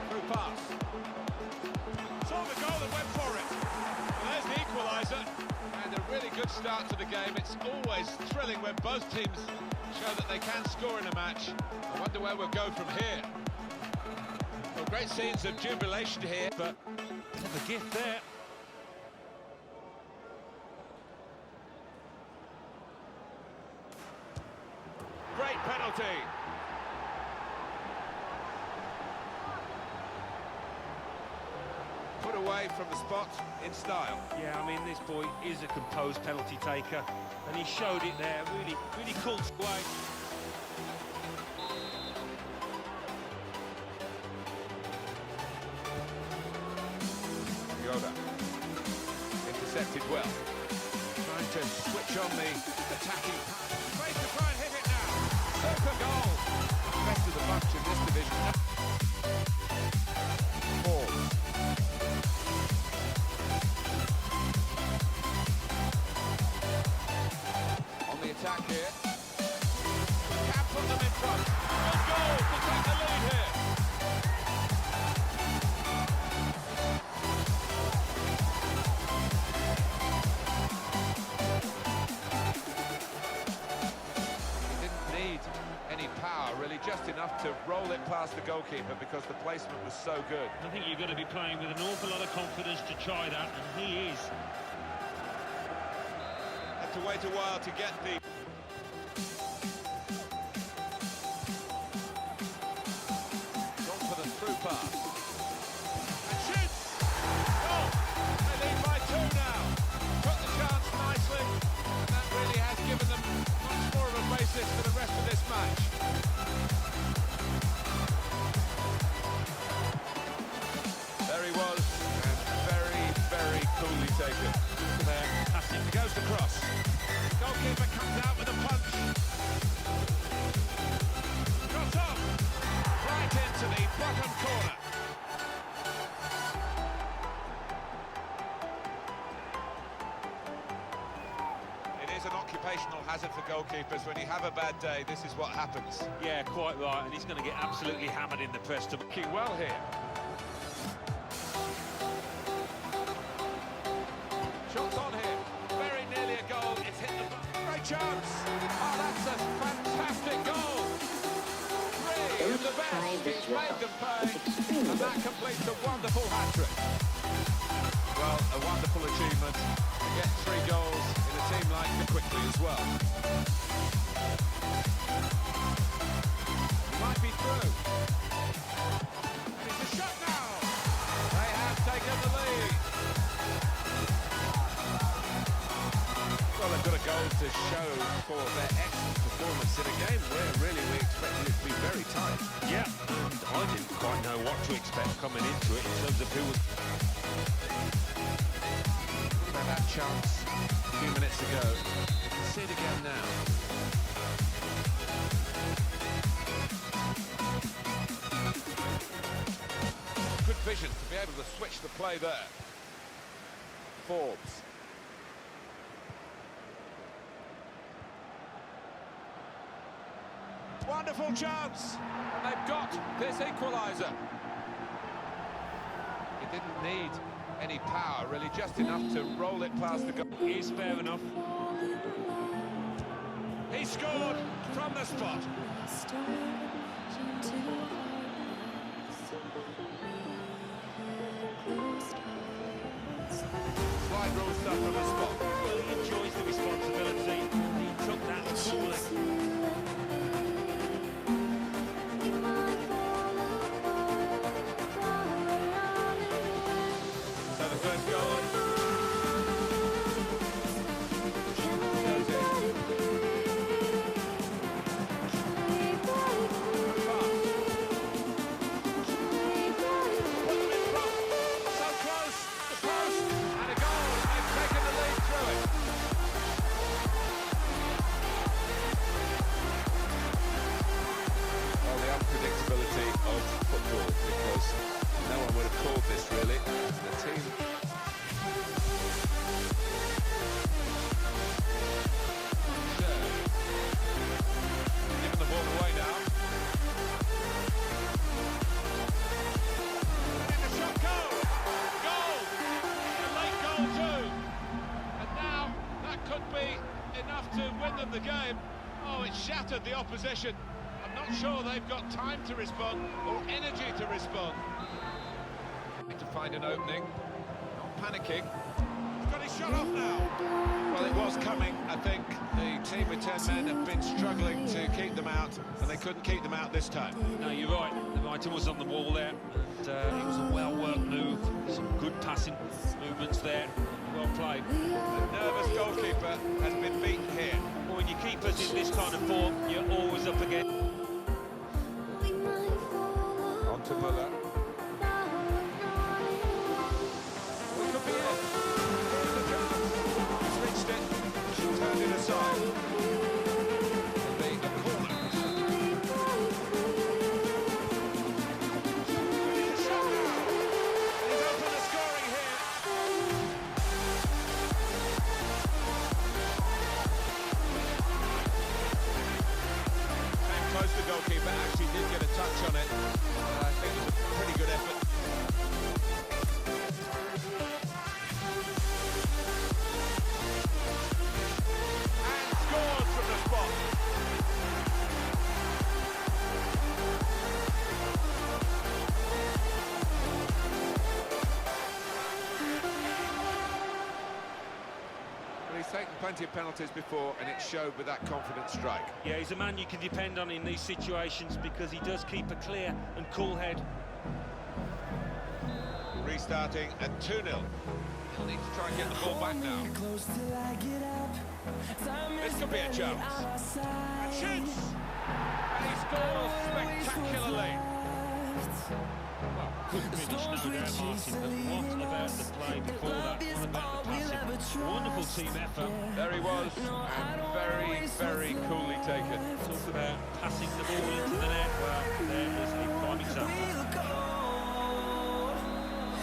Through pass. Saw the goal and went for it. Well, there's the equaliser. And a really good start to the game. It's always thrilling when both teams show that they can score in a match. I wonder where we'll go from here. Well, great scenes of jubilation here, but The gift there. great penalty. Put away from the spot in style. Yeah, I mean, this boy is a composed penalty taker, and he showed it there, really, really cool way. Yoda. Intercepted well. Trying to switch on the attacking pass. Space to try and hit it now. Super goal! Best of the bunch in this division. Forbes. On the attack here. Can put them in front. Good goal to take the lead here. Any power, really just enough to roll it past the goalkeeper because the placement was so good. I think you're going to be playing with an awful lot of confidence to try that, and he is. Had to wait a while to get the... Gone for the through pass. And shoots! Goal! They lead by 2 now. Took the chance nicely, and that really has given them much more of a basis for the rest of this match. There he was, and very, very coolly taken. There, that's it. Goes the cross. Goalkeeper comes out with a punch. Shot off! always an occupational hazard for goalkeepers. When you have a bad day, this is what happens. Yeah, quite right, and he's going to get absolutely hammered in the press. Looking well here. Shots on here. Very nearly a goal. It's hit the... Great chance. Oh, that's a fantastic goal. Three of the best. He's made them pay. And that completes a wonderful hat-trick. Well, a wonderful achievement. Get 3 goals in a team like the quickly as well. He might be through. And it's a shot now. They have taken the lead. Well, they've got a goal to show for their excellent performance in a game where really we expected it to be very tight. Yeah, and I didn't quite know what to expect coming into it in terms of who was... That chance a few minutes ago. See it again now. Good vision to be able to switch the play there. Forbes. Wonderful chance! And they've got this equaliser. He didn't need any power, really, just enough to roll it past the goal. Is fair enough. He scored from the spot. Slide rule stuff from the spot. Well, he enjoys the responsibility. He took that coolly. To win them the game. Oh, it shattered the opposition. I'm not sure they've got time to respond or energy to respond. To find an opening, not panicking. He's got his shot off now. Well, it was coming. I think the team with 10 men have been struggling to keep them out, and they couldn't keep them out this time. No, you're right. The item was on the wall there, and it was a well-worked move. Some good passing movements there. Well played. The nervous goalkeeper has been beaten here. Well, when you keep us in this kind of form, you're always up against. On to Muller. We could be in. Here's the chance. He's reached it. Turned it aside. It'll be a corner. He's a shot now. He's open the scoring here. Close the goalkeeper, actually did get a touch on it. I think it was a pretty good effort. And scored from the spot. Well, he's taken plenty of penalties before, and it showed with that confident strike. Yeah, he's a man you can depend on in these situations because he does keep a clear and cool head. Restarting at 2-0. He'll need to try and get the ball back now. This could be a chance. And shoots! And he scores spectacularly. Well, good finish, no doubt, Martin, but what about the play before that? What about the passing? Wonderful team effort. There he was, and very, very coolly taken. Talk about passing the ball into the net. Well, there is a prime example.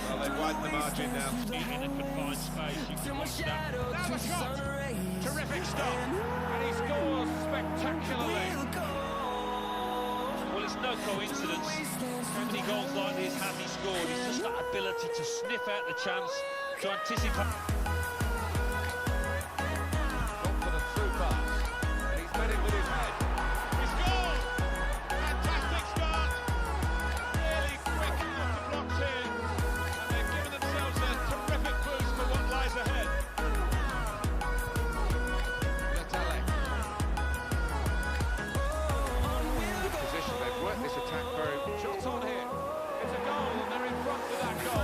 Well, they've widened the margin now. In a confined space, you can watch that. Now the shot! Terrific stop, and he scores spectacularly. Well, it's no coincidence how many goals like this has he scored. It's just that ability to sniff out the chance, to anticipate. Gone for the through pass, and he's met it with his head. He scored! Fantastic start. Really quick off the blocks here, and they've given themselves a terrific boost for what lies ahead. This attack very well. Shots on here. It's a goal, and they're in front with that goal.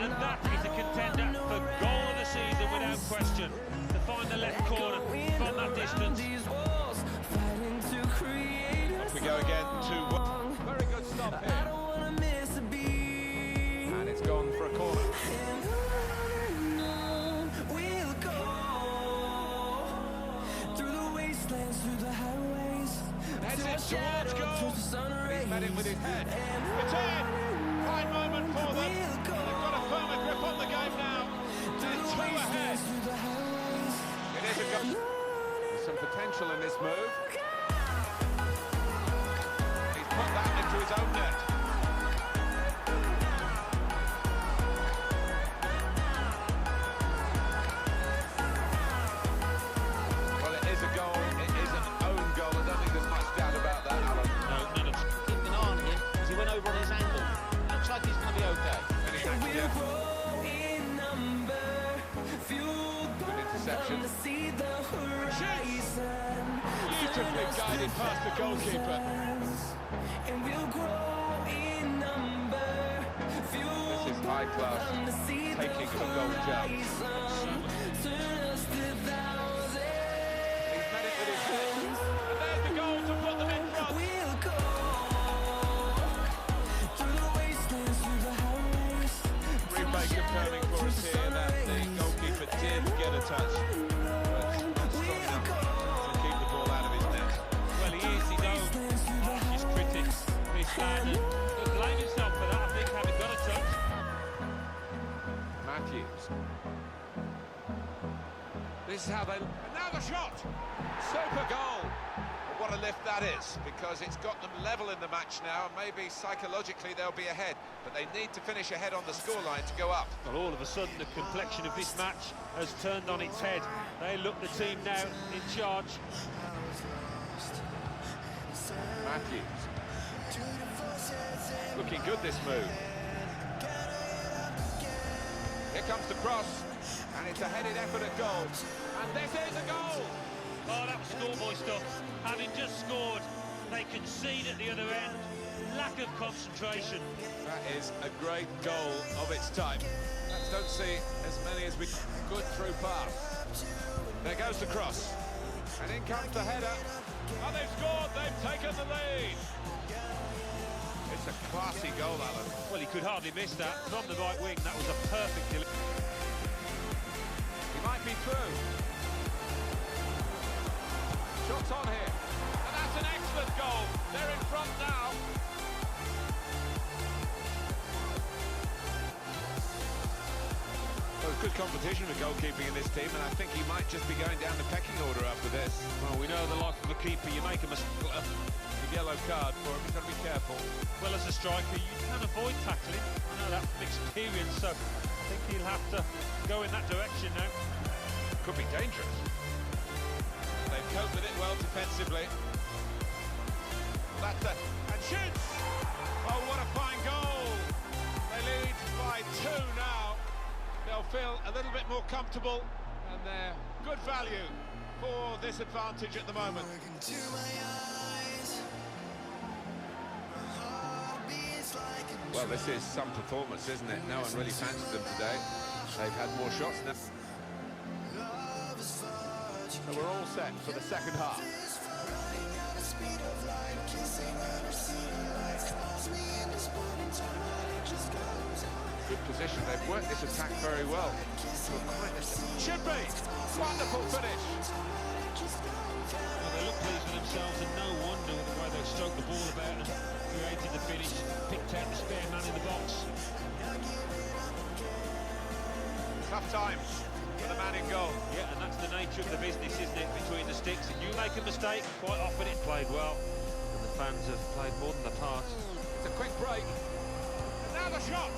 And that is a contender for goal of the season without question. To find the left corner from that distance. Off we go again, 2-1. Very good stop here. And it's gone for a corner. Heads it towards goal. He's met it with his head. It's in. Fine moment for them. They've got a firmer grip on the game now. They're two ahead. It is a goal. There's some potential in this move. He's put that into his own net. Well, it is a goal. It is an own goal. I don't think there's much doubt about that, Alan. No, none of Keeping an eye on him as he went over on his angle. Looks like he's going to be okay. And he's actually there. Good interception. Beautifully guided past the goalkeeper. This is high class, taking a goal jump. He's met it with his head. And there's the goal to put them in front. Replay confirming for us here that the goalkeeper did get a touch, but not strong enough to keep the ball out of his net. Well, he is, he knows. His critics, Chris Landon, he'll blame himself for that, I think, having got a touch. Matthews. This is how they... And now the shot. Super goal! What a lift that is, because it's got them level in the match now, and maybe psychologically they'll be ahead, but they need to finish ahead on the scoreline to go up. Well, all of a sudden, the complexion of this match has turned on its head. They look the team now in charge. Matthews. Looking good, this move. Here comes the cross, and it's a headed effort at goal. And this is a goal! Oh, that was schoolboy stuff. Having just scored, they concede at the other end. Lack of concentration. That is a great goal of its type. Perhaps don't see as many as we... Good through pass. There goes the cross. And in comes the header. Oh, they've scored. They've taken the lead. It's a classy goal, Alan. Well, he could hardly miss that. From the right wing, that was a perfect delivery. He might be through. Shots on here. And that's an excellent goal. They're in front now. Well, good competition for goalkeeping in this team, and I think he might just be going down the pecking order after this. Well, we know the life of a keeper, you make a mistake. A yellow card for him, he's got to be careful. Well, as a striker, you can avoid tackling. I know that from experience, so I think he'll have to go in that direction now. Could be dangerous. They've coped with it well defensively. That's it. And shoots! Oh, what a fine goal! They lead by 2 now. They'll feel a little bit more comfortable, and they're good value for this advantage at the moment. Well, this is some performance, isn't it? No one really fancied them today. They've had more shots now. So we're all set for the second half. Good position. They've worked this attack very well. Should be. Wonderful finish. Well, they look pleased with themselves, and no wonder with the way they stroked the ball about and created the finish, picked out the spare man in the box. time for the man in goal. Yeah, and that's the nature of the business, isn't it, between the sticks. If you make a mistake, quite often it played well, and the fans have played more than the part. It's a quick break. And now the shot.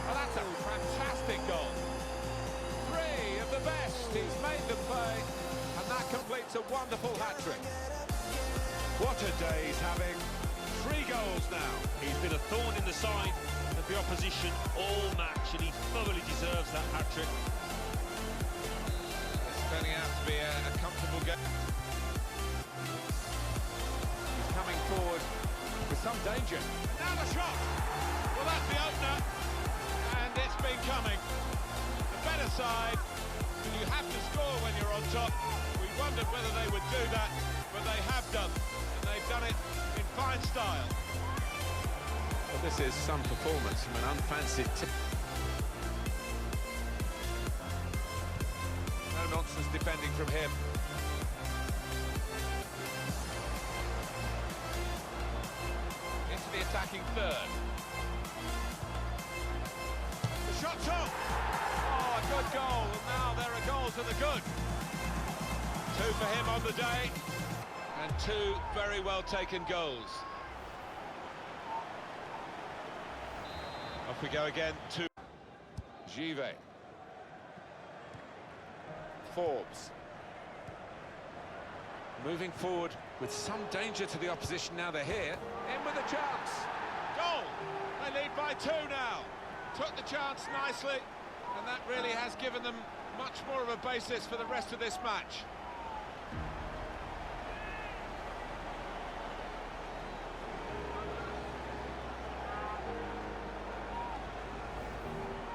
Well, that's a fantastic goal. Three of the best. He's made them pay, and that completes a wonderful hat-trick. What a day he's having. 3 goals now. He's been a thorn in the side of the opposition all match, and he thoroughly deserves that hat-trick. It's turning out to be a comfortable game. He's coming forward with some danger. Now the shot. Well, that's the opener. And it's been coming. The better side. And you have to score when you're on top. We wondered whether they would do that, but they have done. And they've done it in fine style. Well, this is some performance from an unfancied team. No nonsense defending from him. Into the attacking third. The shot's on. Oh, a good goal, and now there are goals for the good. 2 for him on the day. And 2 very well taken goals. Off we go again to Givet. Forbes. Moving forward with some danger to the opposition now they're here. In with a chance. goal. They lead by 2 now. Took the chance nicely, and that really has given them much more of a basis for the rest of this match.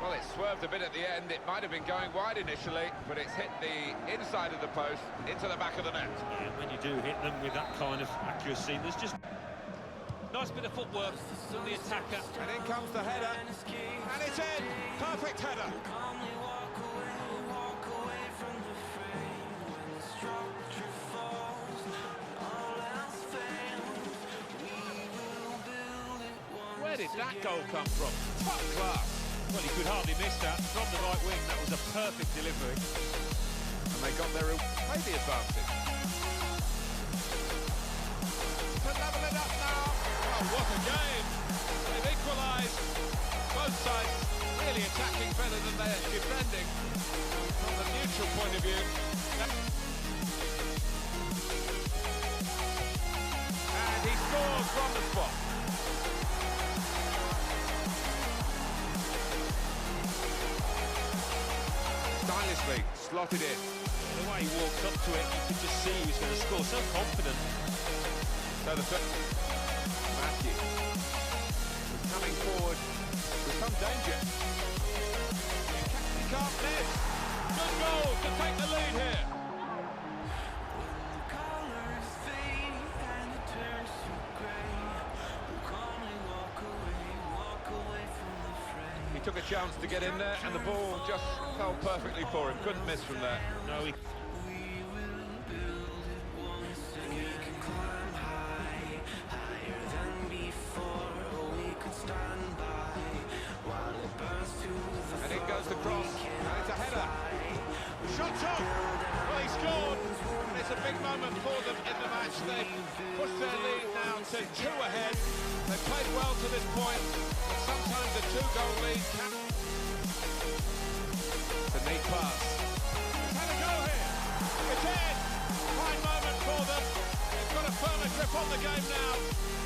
Well, it swerved a bit at the end. It might have been going wide initially, but it's hit the inside of the post into the back of the net. And when you do hit them with that kind of accuracy, there's just nice bit of footwork from the attacker. And in comes the header, and it's in. Perfect header. Where did that goal come from? Top class. Well, he could hardly miss that. From the right wing, that was a perfect delivery. And they got their play the advantage. To level it up now. Oh, what a game. They've equalised. Both sides really attacking better than they're defending. From the neutral point of view. And he scores from the spot. Stylishly slotted in. The way he walked up to it, you could just see he was going to score. So confident. So the Matthew coming forward with some danger. He can't miss. Good goal to take the lead here. He took a chance to get in there, and the ball just fell perfectly for him. Couldn't miss from there. No, he... And in goes the cross, and it's a header. Shot's on. Well, he scored. And it's a big moment for them in the match. They've pushed their lead now to 2 ahead. They've played well to this point, but sometimes a 2-goal lead can... It's a neat pass. He's had a go here. It's in. Fine moment for them. They've got a firmer grip on the game now.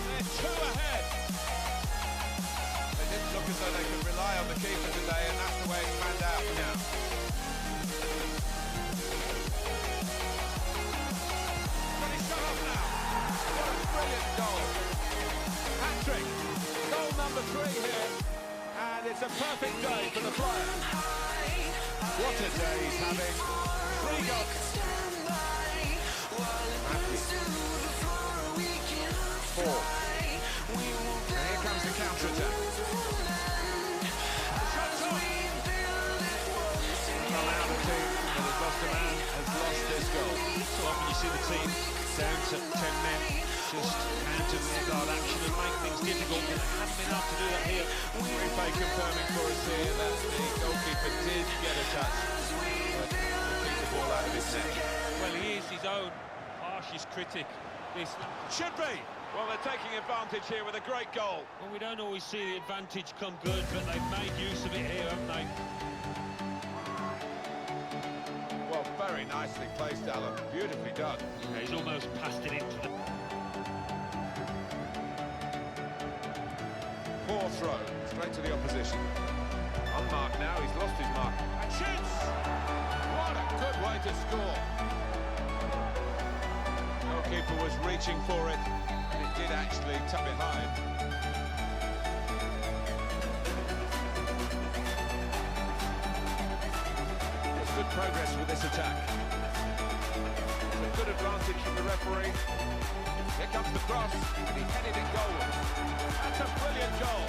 They're 2 ahead. They didn't look as though they could rely on the keeper today, and that's the way it's panned out now. But he's shut off now. What a brilliant goal. Hat-trick. Goal number 3 here. And it's a perfect day for the player. What a day he's having. 3 goals. Matthew. 4. And here comes the counter-attack. Shot's on. Well, now the team that has lost a man has lost this goal. So often you see the team down to 10 men, just counter the guard action and make things difficult. They haven't been able to do that here. replay confirming for us here that the goalkeeper did get a touch, but to keep the ball out of his net. Well, he is his own harshest critic. This Should be! Well, they're taking advantage here with a great goal. Well, we don't always see the advantage come good, but they've made use of it here, haven't they? Well, very nicely placed, Alan. Beautifully done. Yeah, he's almost passed it into the... Poor throw, straight to the opposition. Unmarked now, he's lost his mark. And shoots! What a good way to score. Goalkeeper was reaching for it, and it did actually tuck behind. There's good progress with this attack. A good advantage from the referee. Here comes the cross, and he headed it goalwards. That's a brilliant goal.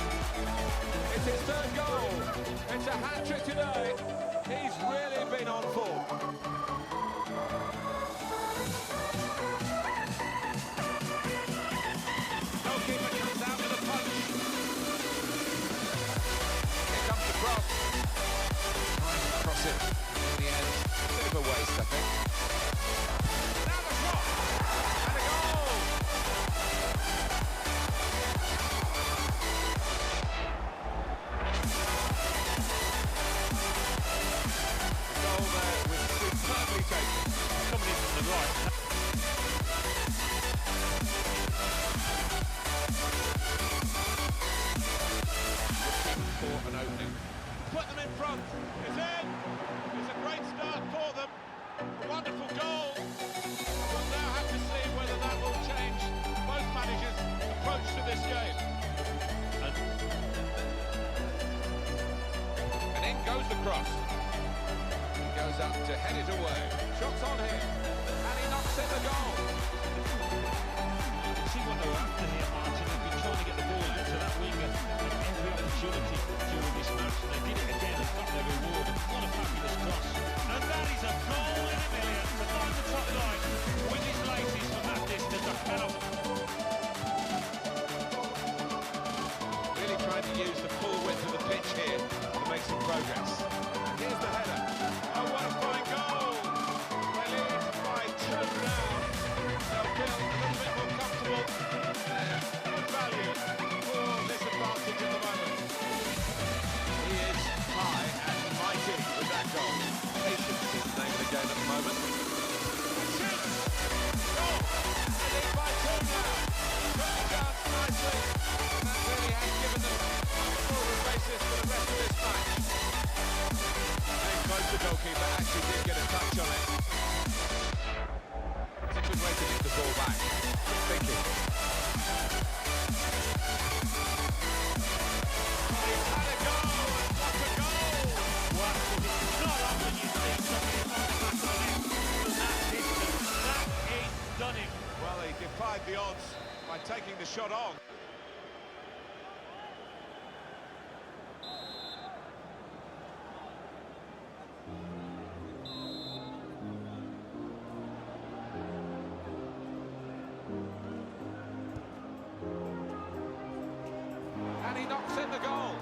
It's his third goal. It's a hat-trick today. He's really been on form. Goalkeeper comes out with a punch. Here comes the cross. Trying to cross it in the end. Bit of a waste, I think. Now the shot. And a goal. Coming in from the right. Looking for an opening. Put them in front. It's in. It's a great start for them. A wonderful goal. We'll now have to see whether that will change both managers' approach to this game. And in goes the cross. He goes up to head it away. Shots on him. And he knocks in the goal. You can see what they were after here, Martin. They've been trying to get the ball into that winger at every opportunity during this match. They did it again and got their reward. What a fabulous cross. And that is a goal in a million to find the top line with his laces from that distance. I cannot... Really trying to use the full width of the pitch here to make some progress. And here's the header. Oh, what a fine goal! They lead by 2 now. They'll feel a little bit more comfortable. Good value for this advantage at the moment. He is high and mighty with that goal. Patience is the name of the game at the moment. Shoots! Goal! They lead by 2 now. Took the chance nicely. And that really has given them a forward basis for the rest of this match. Close, the goalkeeper actually did get a touch on it. It's a good way to get the ball back. Good thinking. He's had a goal, and what a goal! Well, it's not often you see somebody on the back of the net from that distance. That is stunning. Well, he defied the odds by taking the shot on. And he knocks in the goal.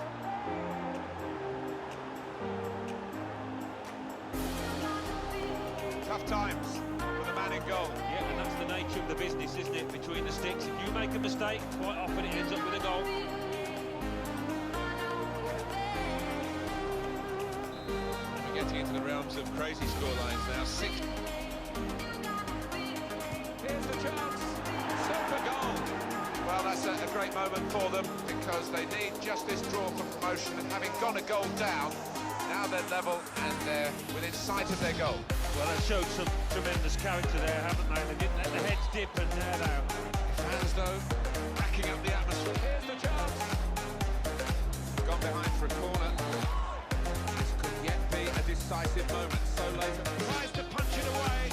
Tough times for the man in goal. Yeah, and that's the nature of the business, isn't it? Between the sticks, if you make a mistake, quite often it ends up with a goal. We're getting into the realms of crazy scorelines now. 6. Here's the chance. Super goal. Well, that's a great moment for them because they need just this draw for promotion, and having gone a goal down, now they're level and they're within sight of their goal. Well, they've showed some tremendous character there, haven't they? They didn't let the heads dip, and there they are. Fans, though, backing up the atmosphere. Here's the chance. Gone behind for a corner. This could yet be a decisive moment. So late. Tries to punch it away.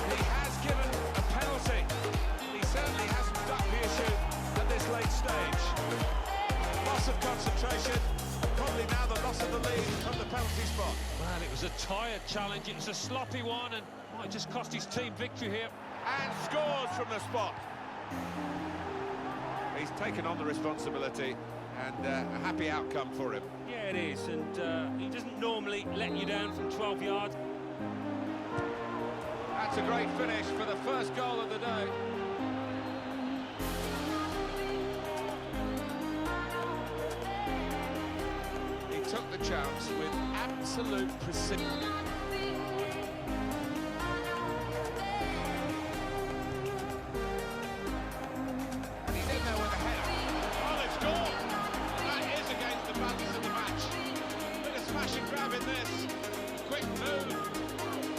He has given a penalty. He certainly hasn't ducked the issue at this late stage. Loss of concentration. Probably now the loss of the lead from the penalty spot. Well, it was a tired challenge. It was a sloppy one, and might just cost his team victory here. And scores from the spot. He's taken on the responsibility, and a happy outcome for him. Yeah, it is, and he doesn't normally let you down from 12 yards. That's a great finish for the first goal of the day. He took the chance with absolute precision. And he's in there with a header. Oh, they've scored! That is against the balance of the match. Bit of smash and grab in this. Quick move.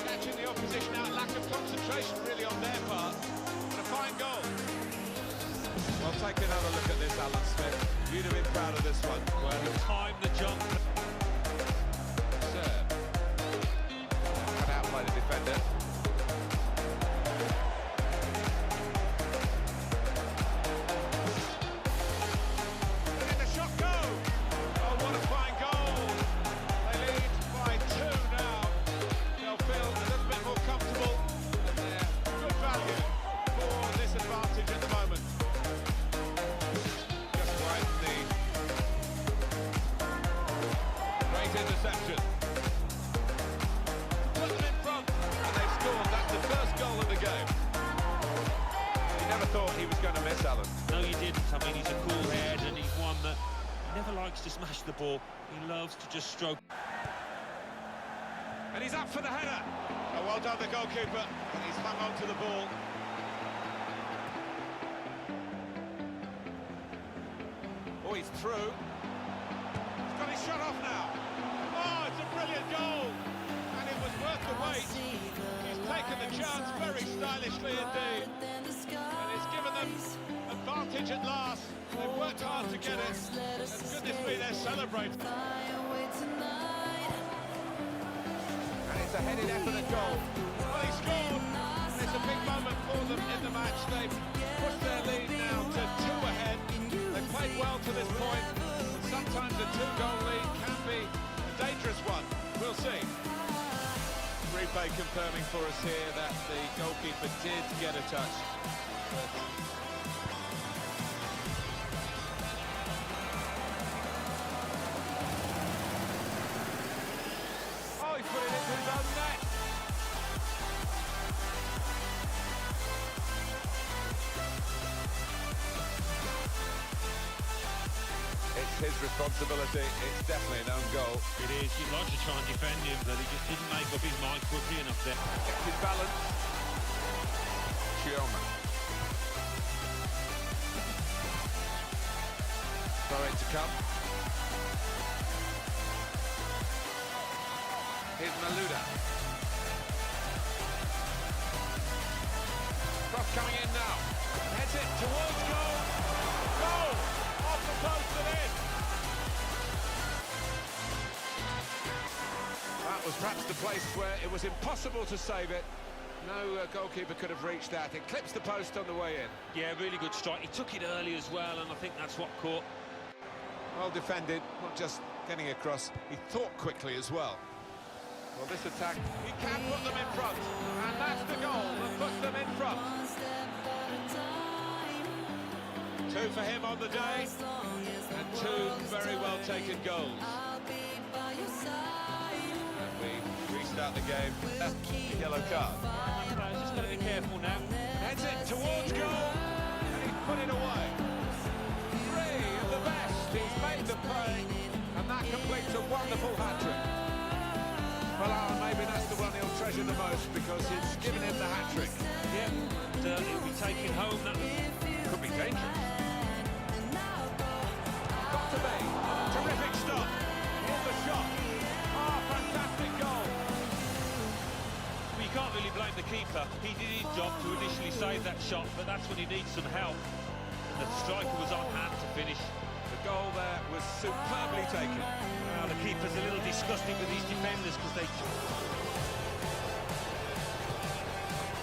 Catching the opposition out. Lack of concentration really on their part. And a fine goal. Well, take another look at this, Alan Smith. You'd have been proud of this one. Well, the time, the jump. Serve. Can outplay the defender. Let the shot go! Oh, what a fine goal! They lead by 2 now. They'll feel a little bit more comfortable. And they're good value for this advantage at the moment. Just right the great interception. Put them in front. And they've scored. That's the first goal of the game. You never thought he was going to miss, Alan. No, you didn't. I mean, he's a cool head, and he's one that never likes to smash the ball. He loves to just stroke. And he's up for the header. Oh, well done, the goalkeeper. He's hung on to the ball. Oh, he's through. He's got his shot off now. Oh, it's a brilliant goal. And it was worth the wait. He's taken the chance very stylishly indeed. And it's given them advantage at last. They've worked hard to get it. And goodness me, they're celebrating. And it's a headed effort at goal. Well, he scored. And it's a big moment for them in the match. They've pushed their lead now to 2 ahead. They've played well to this point. Sometimes a 2-goal lead can be a dangerous one. We'll see. Replay confirming for us here that the goalkeeper did get a touch. Oh, he put it into his own net. It's his responsibility. It's definitely an own goal. It is. You'd like to try and defend him, but he just didn't make up his mind quickly enough there. Kept his balance. B.U.M. Throw it to come. Here's Maluda. Cross coming in now. Heads it towards goal. Goal! Off the post and in. That was perhaps the place where it was impossible to save it. No goalkeeper could have reached that. It clips the post on the way in. Yeah, really good strike. He took it early as well, and I think that's what caught. Well defended, not just getting across, he thought quickly as well. Well, this attack, He can put them in front. And that's the goal that puts them in front. 2 for him on the day. And 2 very well taken goals. and we restart the game. Yellow card. Just got to be careful now. Heads it towards goal. And he's put it away. 3 of the best. He's made them pay. And that completes a wonderful hat-trick. Well, Alan, maybe that's the one he'll treasure the most because it's given him the hat-trick. Yeah, and he'll be taking home. That could be dangerous. Got to be. Terrific stop. Here's the shot. Ah, fantastic goal. Well, you can't really blame the keeper. He did his job to initially save that shot, but that's when he needs some help. And the striker was on hand to finish. The goal there was superbly taken. Well, the keeper's a little disgusting with his defenders because they...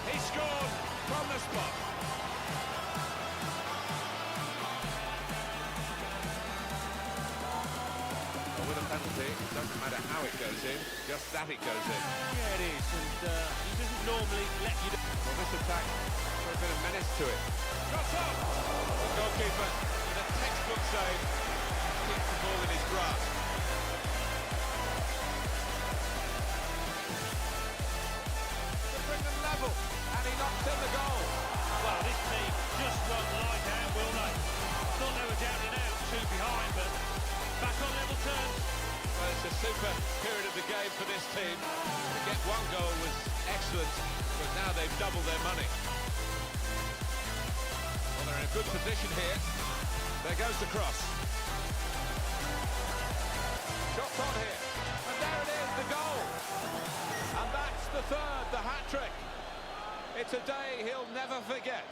He scored from the spot. With a penalty, it doesn't matter how it goes in, just that it goes in. Yeah, it is, and he doesn't normally let you... Well, this attack, there's a bit of menace to it. Shots up. The goalkeeper goalkeeper with a textbook save. Keeps the ball in his grasp. To bring them level, and he knocks in the goal. Well, this team just won't lie down, will they? Thought they were down and out, 2 behind, but back on level terms. Well, it's a super period of the game for this team. To get 1 goal was excellent, but now they've doubled their money. Well, they're in a good position here. There goes the cross. Shots on here. And there it is, the goal. And that's the 3rd, the hat-trick. It's a day he'll never forget.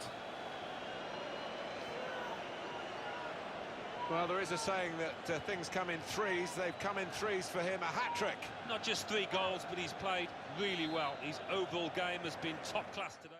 Well, there is a saying that things come in threes. They've come in threes for him, a hat-trick. Not just 3 goals, but he's played really well. His overall game has been top class today.